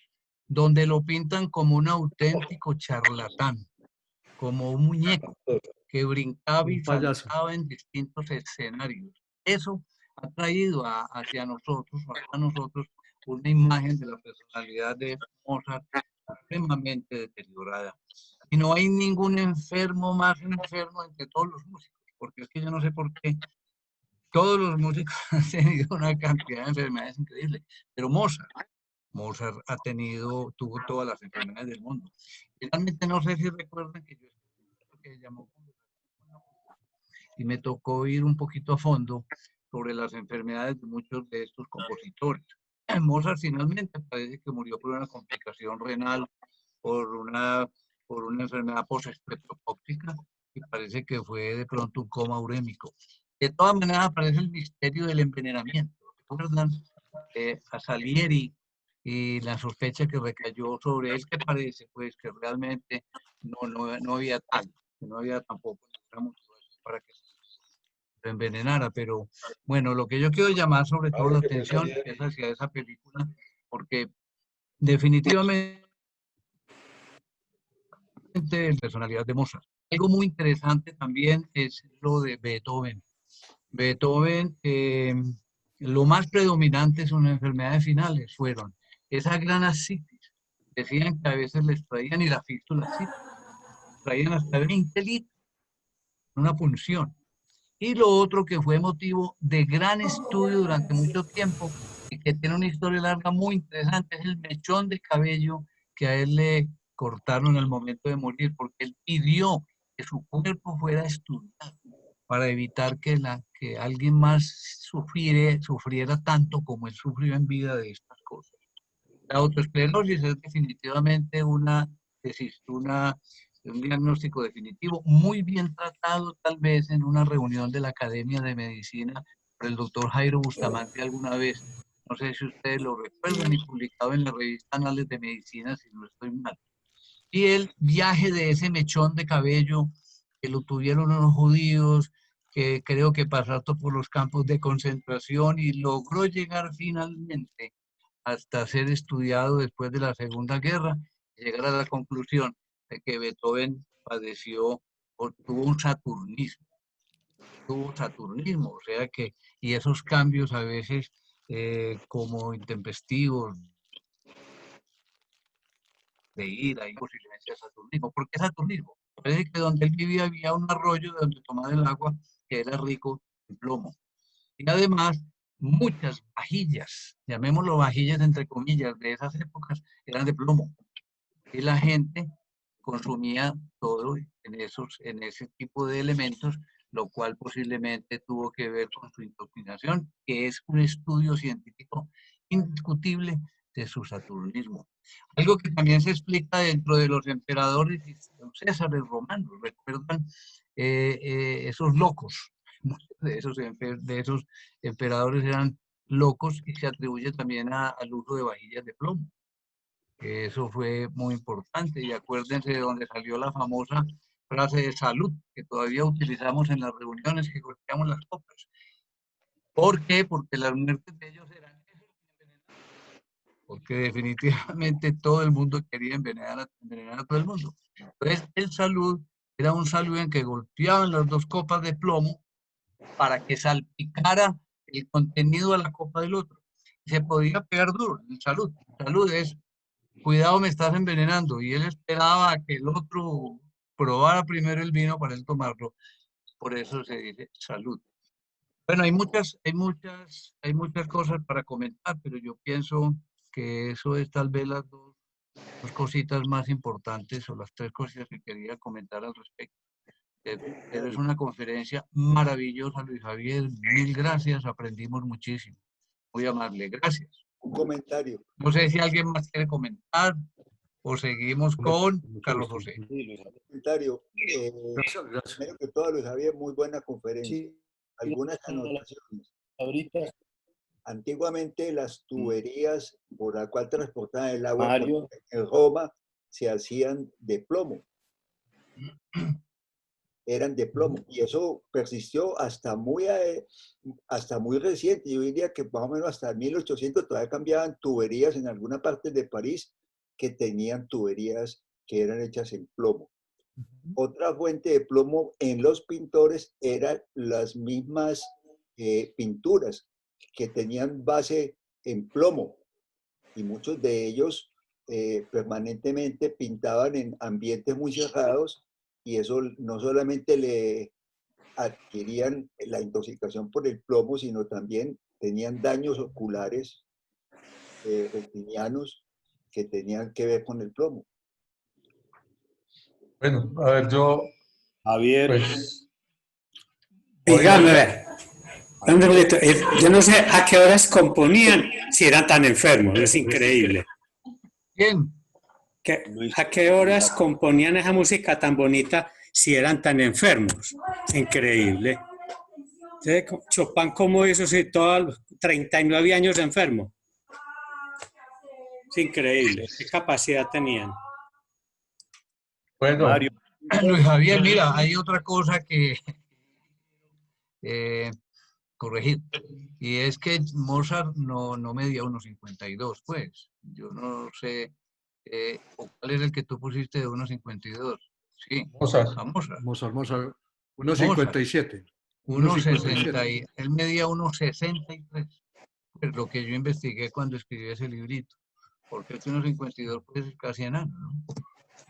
Speaker 6: donde lo pintan como un auténtico charlatán, como un muñeco que brincaba y
Speaker 1: Un payaso.
Speaker 6: saltaba en distintos escenarios. Eso ha traído hacia nosotros, a nosotros, una imagen de la personalidad de Mozart supremamente deteriorada. Y no hay ningún enfermo más enfermo entre todos los músicos, porque es que yo no sé por qué todos los músicos han tenido una cantidad de enfermedades increíbles, pero Mozart tuvo todas las enfermedades del mundo. Finalmente, no sé si recuerdan que yo que se llamó y me tocó ir un poquito a fondo sobre las enfermedades de muchos de estos compositores. Mozart finalmente parece que murió por una complicación renal, por una enfermedad postestreptóxica y parece que fue de pronto un coma urémico. De todas maneras aparece el misterio del envenenamiento. ¿Recuerdan a Salieri y la sospecha que recayó sobre él? Que parece pues que realmente no había tal, que no había tampoco ninguna motivación para que se envenenara, pero bueno, lo que yo quiero llamar sobre todo la
Speaker 7: Claro que fue
Speaker 6: atención
Speaker 7: Salieri.
Speaker 6: es hacia esa película, porque definitivamente la personalidad de Mozart. Algo muy interesante también es lo de Beethoven. Beethoven, lo más predominante en sus enfermedades finales fueron esa gran ascitis. Decían que a veces les traían, y la fístula ascitis, traían hasta 20 litros, una punción. Y lo otro que fue motivo de gran estudio durante mucho tiempo y que tiene una historia larga muy interesante es el mechón de cabello que a él le cortaron al momento de morir, porque él pidió que su cuerpo fuera estudiado para evitar que alguien más sufriera tanto como él sufrió en vida de estas cosas. La autoesclerosis es definitivamente un diagnóstico definitivo, muy bien tratado tal vez en una reunión de la Academia de Medicina por el doctor Jairo Bustamante alguna vez. No sé si ustedes lo recuerdan y publicado en la revista Anales de Medicina, si no estoy mal. Y el viaje de ese mechón de cabello que lo tuvieron unos judíos, que creo que pasó por los campos de concentración y logró llegar finalmente hasta ser estudiado después de la Segunda Guerra, y llegar a la conclusión de que Beethoven padeció o tuvo saturnismo, o sea que, y esos cambios a veces como intempestivos de ira y posiblemente saturnismo. ¿Por qué saturnismo? Parece que donde él vivía había un arroyo de donde tomaba el agua que era rico en plomo. Y además, muchas vajillas, llamémoslo vajillas entre comillas, de esas épocas, eran de plomo. Y la gente consumía todo en ese tipo de elementos, lo cual posiblemente tuvo que ver con su intoxicación, que es un estudio científico indiscutible de su saturnismo. Algo que también se explica dentro de los emperadores y los césares romanos. ¿Recuerdan esos locos? Muchos de esos emperadores eran locos y se atribuye también al uso de vajillas de plomo. Eso fue muy importante y acuérdense de donde salió la famosa frase de salud que todavía utilizamos en las reuniones que golpeamos las copas. ¿Por qué? Porque las muertes de ellos eran porque definitivamente todo el mundo quería envenenar a todo el mundo. Entonces, el salud era un salud en que golpeaban las dos copas de plomo para que salpicara el contenido de la copa del otro. Se podía pegar duro en salud. Salud es, cuidado, me estás envenenando. Y él esperaba a que el otro probara primero el vino para él tomarlo. Por eso se dice salud. Bueno, hay muchas cosas para comentar, pero yo pienso que eso es tal vez las dos cositas más importantes o las tres cositas que quería comentar al respecto. Pero es una conferencia maravillosa, Luis Javier. Mil gracias, aprendimos muchísimo. Muy amable, gracias.
Speaker 8: Un comentario.
Speaker 6: No sé si alguien más quiere comentar o seguimos con Carlos José.
Speaker 8: Comentario.
Speaker 1: Gracias.
Speaker 8: Primero que todo, Luis Javier, muy buena conferencia. Algunas anotaciones.
Speaker 9: Ahorita,
Speaker 8: Antiguamente las tuberías por la cual transportaban el agua
Speaker 9: Mario.
Speaker 8: en Roma se hacían de plomo. Eran de plomo y eso persistió hasta muy reciente. Yo diría que más o menos hasta 1800 todavía cambiaban tuberías en alguna parte de París que tenían tuberías que eran hechas en plomo. Otra fuente de plomo en los pintores eran las mismas pinturas que tenían base en plomo y muchos de ellos permanentemente pintaban en ambientes muy cerrados y eso no solamente le adquirían la intoxicación por el plomo, sino también tenían daños oculares retinianos que tenían que ver con el plomo.
Speaker 10: Bueno, a ver, yo,
Speaker 9: Javier.
Speaker 10: pues,
Speaker 11: Dígame, a ver. Yo no sé a qué horas componían si eran tan enfermos, es increíble.
Speaker 6: Bien.
Speaker 11: ¿A qué horas componían esa música tan bonita si eran tan enfermos? Es increíble. Chopin, ¿cómo hizo si todos 39 años enfermo? Es increíble. ¿Qué capacidad tenían?
Speaker 10: bueno,
Speaker 9: Mario.
Speaker 6: Luis Javier, mira, hay otra cosa que corregir. Y es que Mozart no medía 1,52, pues. Yo no sé cuál es el que tú pusiste de 1,52. Sí,
Speaker 10: Mozart.
Speaker 6: a Mozart.
Speaker 1: Mozart, 1,57.
Speaker 6: 1,60. Él medía 1,63. Pues lo que yo investigué cuando escribí ese librito. Porque el 1,52 pues, es casi enano, ¿no?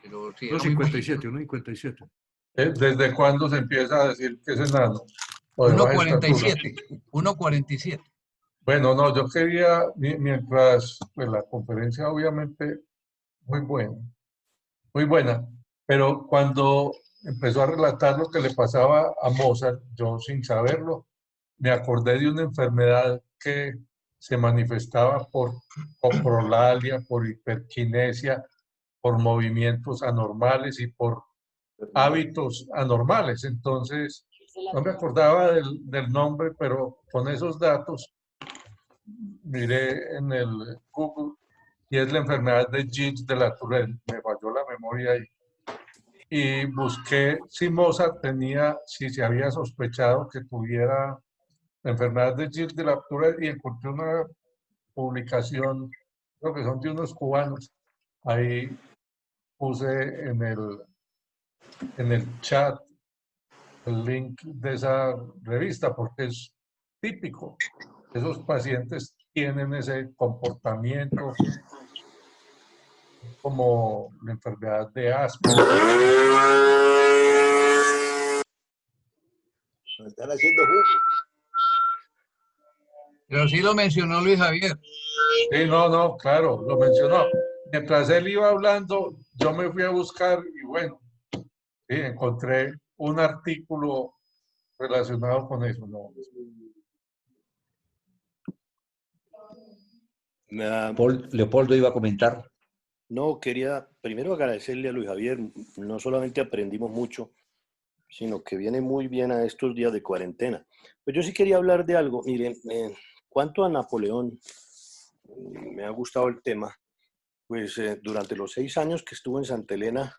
Speaker 6: Pero sí, era muy bajito.
Speaker 1: 1,57.
Speaker 10: ¿Desde cuándo se empieza a decir que es enano? O de baja estatura.
Speaker 6: 1,47.
Speaker 10: Bueno, no, yo quería, mientras, pues la conferencia obviamente muy buena, pero cuando empezó a relatar lo que le pasaba a Mozart, yo sin saberlo, me acordé de una enfermedad que se manifestaba por coprolalia, por hiperquinesia, por movimientos anormales y por hábitos anormales. Entonces, no me acordaba del nombre, pero con esos datos miré en el Google y es la enfermedad de Gilles de la Tourette. Me falló la memoria ahí. Y busqué si Mozart tenía, si se había sospechado que tuviera la enfermedad de Gilles de la Tourette y encontré una publicación, creo que son de unos cubanos. Ahí puse en el chat el link de esa revista porque es típico. Esos pacientes tienen ese comportamiento como la enfermedad de asma.
Speaker 8: Nos están haciendo jugo.
Speaker 6: Pero sí lo mencionó Luis Javier.
Speaker 10: Sí, no, claro, lo mencionó. Mientras él iba hablando, yo me fui a buscar y bueno, sí, encontré un artículo relacionado con eso. ¿No?
Speaker 4: Leopoldo iba a comentar.
Speaker 9: No, quería primero agradecerle a Luis Javier. No solamente aprendimos mucho, sino que viene muy bien a estos días de cuarentena. Pues yo sí quería hablar de algo. Miren, cuanto a Napoleón, me ha gustado el tema. Pues durante los 6 años que estuvo en Santa Elena,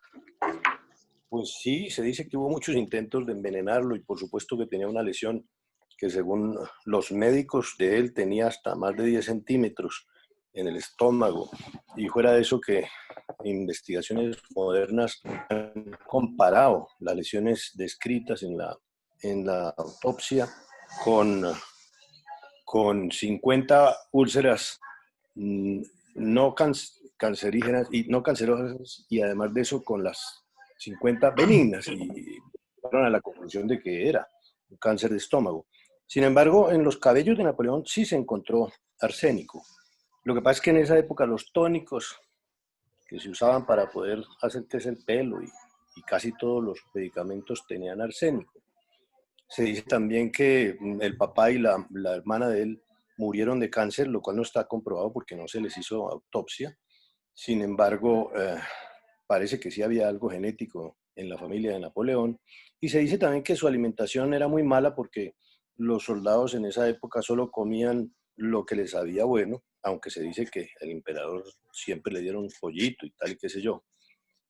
Speaker 9: pues sí, se dice que hubo muchos intentos de envenenarlo y por supuesto que tenía una lesión que según los médicos de él tenía hasta más de 10 centímetros en el estómago. Y fuera de eso que investigaciones modernas han comparado las lesiones descritas en la autopsia con 50 úlceras no cancerígenas y no cancerosas, y además de eso con las 50 benignas, y llegaron a la conclusión de que era un cáncer de estómago. Sin embargo, en los cabellos de Napoleón sí se encontró arsénico. Lo que pasa es que en esa época los tónicos que se usaban para poder hacer crecer el pelo y casi todos los medicamentos tenían arsénico. Se dice también que el papá y la hermana de él murieron de cáncer, lo cual no está comprobado porque no se les hizo autopsia. Sin embargo, parece que sí había algo genético en la familia de Napoleón. Y se dice también que su alimentación era muy mala porque los soldados en esa época solo comían lo que les sabía bueno, aunque se dice que el emperador siempre le dieron pollito y tal y qué sé yo.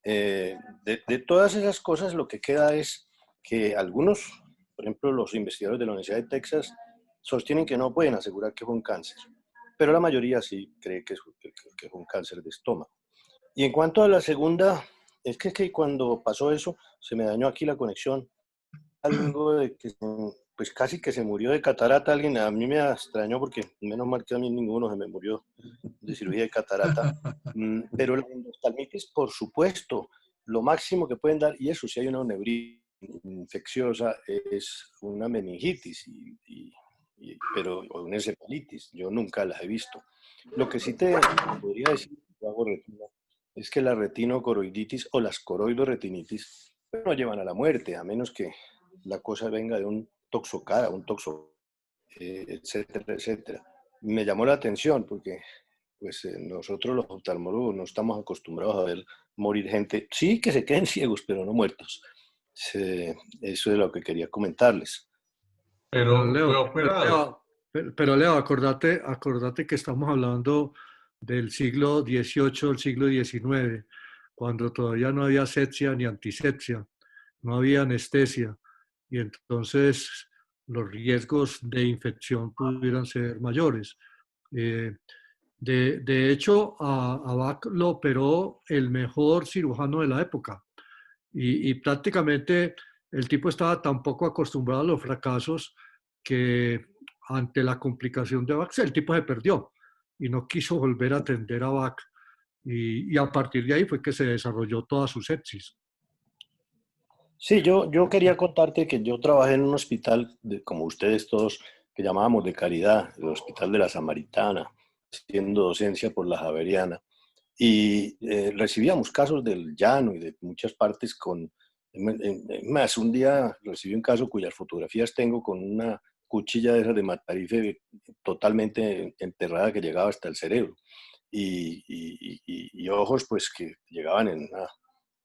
Speaker 9: De todas esas cosas lo que queda es que algunos, por ejemplo los investigadores de la Universidad de Texas, sostienen que no pueden asegurar que fue un cáncer, pero la mayoría sí cree que fue un cáncer de estómago. Y en cuanto a la segunda, es que cuando pasó eso, se me dañó aquí la conexión. Algo de que pues casi que se murió de catarata alguien. A mí me extrañó porque menos mal que a mí ninguno se me murió de cirugía de catarata. Pero la endoftalmitis, por supuesto, lo máximo que pueden dar, y eso si hay una neuritis infecciosa, es una meningitis, pero o una encefalitis. Yo nunca las he visto. Lo que sí te podría decir, yo hago retina, es que la retinocoroiditis o las coroidorretinitis no llevan a la muerte, a menos que la cosa venga de un toxocada, etcétera, etcétera. Me llamó la atención porque pues nosotros los oftalmólogos no estamos acostumbrados a ver morir gente, sí que se queden ciegos, pero no muertos. Eso es lo que quería comentarles.
Speaker 10: Pero
Speaker 1: Leo,
Speaker 10: fue operado.
Speaker 1: pero Leo, acordate que estamos hablando del siglo XVIII, el siglo XIX, cuando todavía no había asepsia ni antisepsia, no había anestesia, y entonces los riesgos de infección pudieran ser mayores. Eh, de hecho, a Bach lo operó el mejor cirujano de la época, y prácticamente el tipo estaba tan poco acostumbrado a los fracasos que ante la complicación de Bach, el tipo se perdió y no quiso volver a atender a Bach. Y a partir de ahí fue que se desarrolló toda su sepsis.
Speaker 9: Sí, yo quería contarte que yo trabajé en un hospital, como ustedes todos, que llamábamos de caridad, el Hospital de la Samaritana, haciendo docencia por la Javeriana. Y recibíamos casos del llano y de muchas partes más, un día recibí un caso cuyas fotografías tengo con una cuchilla de esas de matarife totalmente enterrada que llegaba hasta el cerebro. Y ojos pues que llegaban en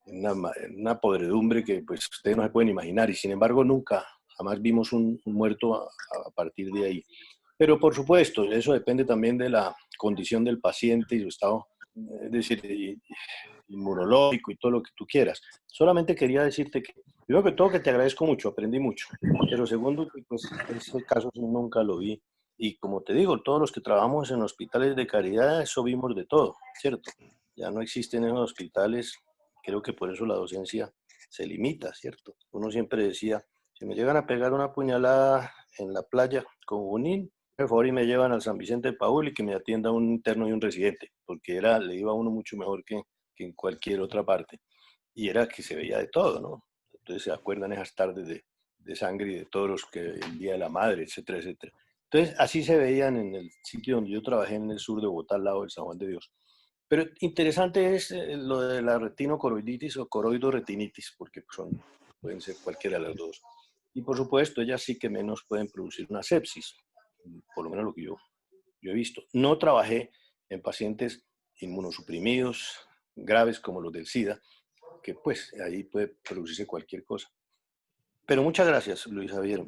Speaker 9: una podredumbre que pues ustedes no se pueden imaginar, y sin embargo nunca, jamás vimos un muerto a partir de ahí. Pero por supuesto, eso depende también de la condición del paciente y su estado, es decir, inmunológico y todo lo que tú quieras. Solamente quería decirte que, primero que todo, que te agradezco mucho, aprendí mucho. Pero segundo, que pues ese caso sí nunca lo vi. Y como te digo, todos los que trabajamos en hospitales de caridad, eso vimos de todo, ¿cierto? Ya no existen esos hospitales, creo que por eso la docencia se limita, ¿cierto? Uno siempre decía, si me llegan a pegar una puñalada en la playa con Junín, por favor y me llevan al San Vicente de Paúl y que me atienda un interno y un residente, porque le iba a uno mucho mejor que en cualquier otra parte. Y era que se veía de todo, ¿no? Entonces se acuerdan esas tardes de sangre y de toros, que el Día de la Madre, etcétera, etcétera. Entonces así se veían en el sitio donde yo trabajé en el sur de Bogotá, al lado del San Juan de Dios. Pero interesante es lo de la retinocoroiditis o coroidorretinitis, porque pueden ser cualquiera de las dos. Y por supuesto, ellas sí que menos pueden producir una sepsis, por lo menos lo que yo he visto. No trabajé en pacientes inmunosuprimidos, graves como los del SIDA, que pues ahí puede producirse cualquier cosa. Pero muchas gracias, Luis Javier.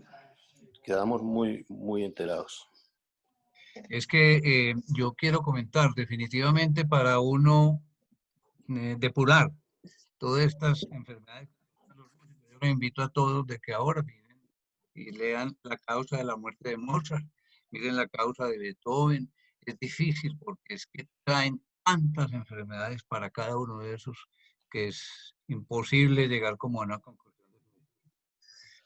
Speaker 9: Quedamos muy enterados.
Speaker 6: Es que yo quiero comentar, definitivamente para uno depurar todas estas enfermedades, yo les invito a todos de que ahora miren y lean La causa de la muerte de Mozart, miren La causa de Beethoven. Es difícil porque es que traen tantas enfermedades para cada uno de esos que es imposible llegar como a una conclusión.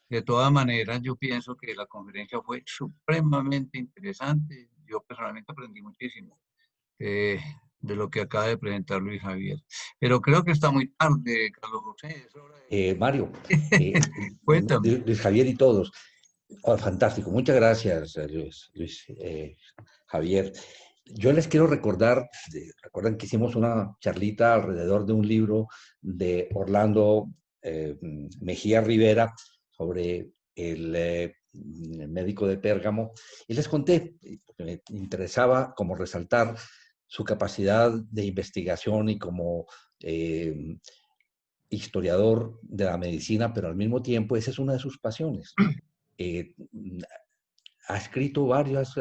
Speaker 6: De todas maneras, yo pienso que la conferencia fue supremamente interesante. Yo personalmente aprendí muchísimo de lo que acaba de presentar Luis Javier. Pero creo que está muy tarde, Carlos José. Es hora de...
Speaker 4: Mario,
Speaker 6: Cuéntame.
Speaker 4: Luis Javier y todos. Oh, fantástico, muchas gracias, Luis Javier. Yo les quiero recordar, recuerdan que hicimos una charlita alrededor de un libro de Orlando Mejía Rivera sobre el médico de Pérgamo, y les conté, porque me interesaba como resaltar su capacidad de investigación y como historiador de la medicina, pero al mismo tiempo esa es una de sus pasiones. Ha escrito varios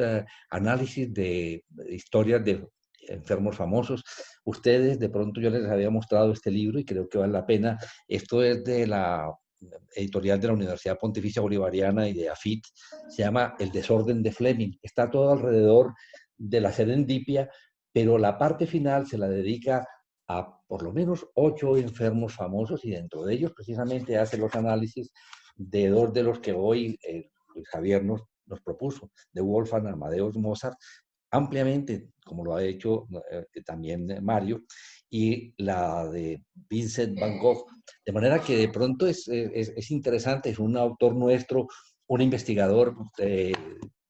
Speaker 4: análisis de historias de enfermos famosos. Ustedes, de pronto yo les había mostrado este libro y creo que vale la pena. Esto es de la editorial de la Universidad Pontificia Bolivariana y de AFIT. Se llama El desorden de Fleming. Está todo alrededor de la serendipia, pero la parte final se la dedica a por lo menos 8 enfermos famosos y dentro de ellos precisamente hace los análisis de 2 de los que hoy Luis Javier nos propuso, de Wolfgang Amadeus Mozart, ampliamente, como lo ha hecho también Mario, y la de Vincent Van Gogh. De manera que de pronto es interesante, es un autor nuestro, un investigador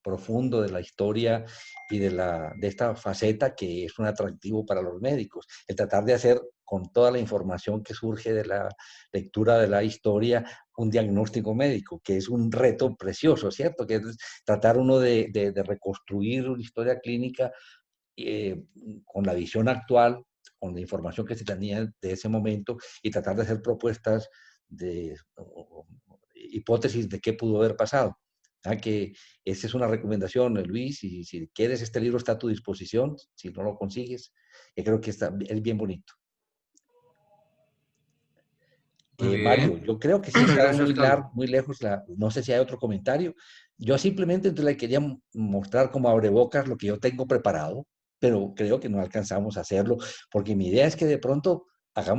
Speaker 4: profundo de la historia y de esta faceta que es un atractivo para los médicos. El tratar de hacer con toda la información que surge de la lectura de la historia un diagnóstico médico, que es un reto precioso, ¿cierto? Que es tratar uno de reconstruir una historia clínica con la visión actual, con la información que se tenía de ese momento y tratar de hacer propuestas de hipótesis de qué pudo haber pasado. Que esa es una recomendación, Luis, y si quieres, este libro está a tu disposición, si no lo consigues, que creo que es bien bonito. Mario, yo creo que sí está muy lejos, no sé si hay otro comentario. Yo simplemente entonces le quería mostrar como abrebocas lo que yo tengo preparado, pero creo que no alcanzamos a hacerlo, porque mi idea es que de pronto hagamos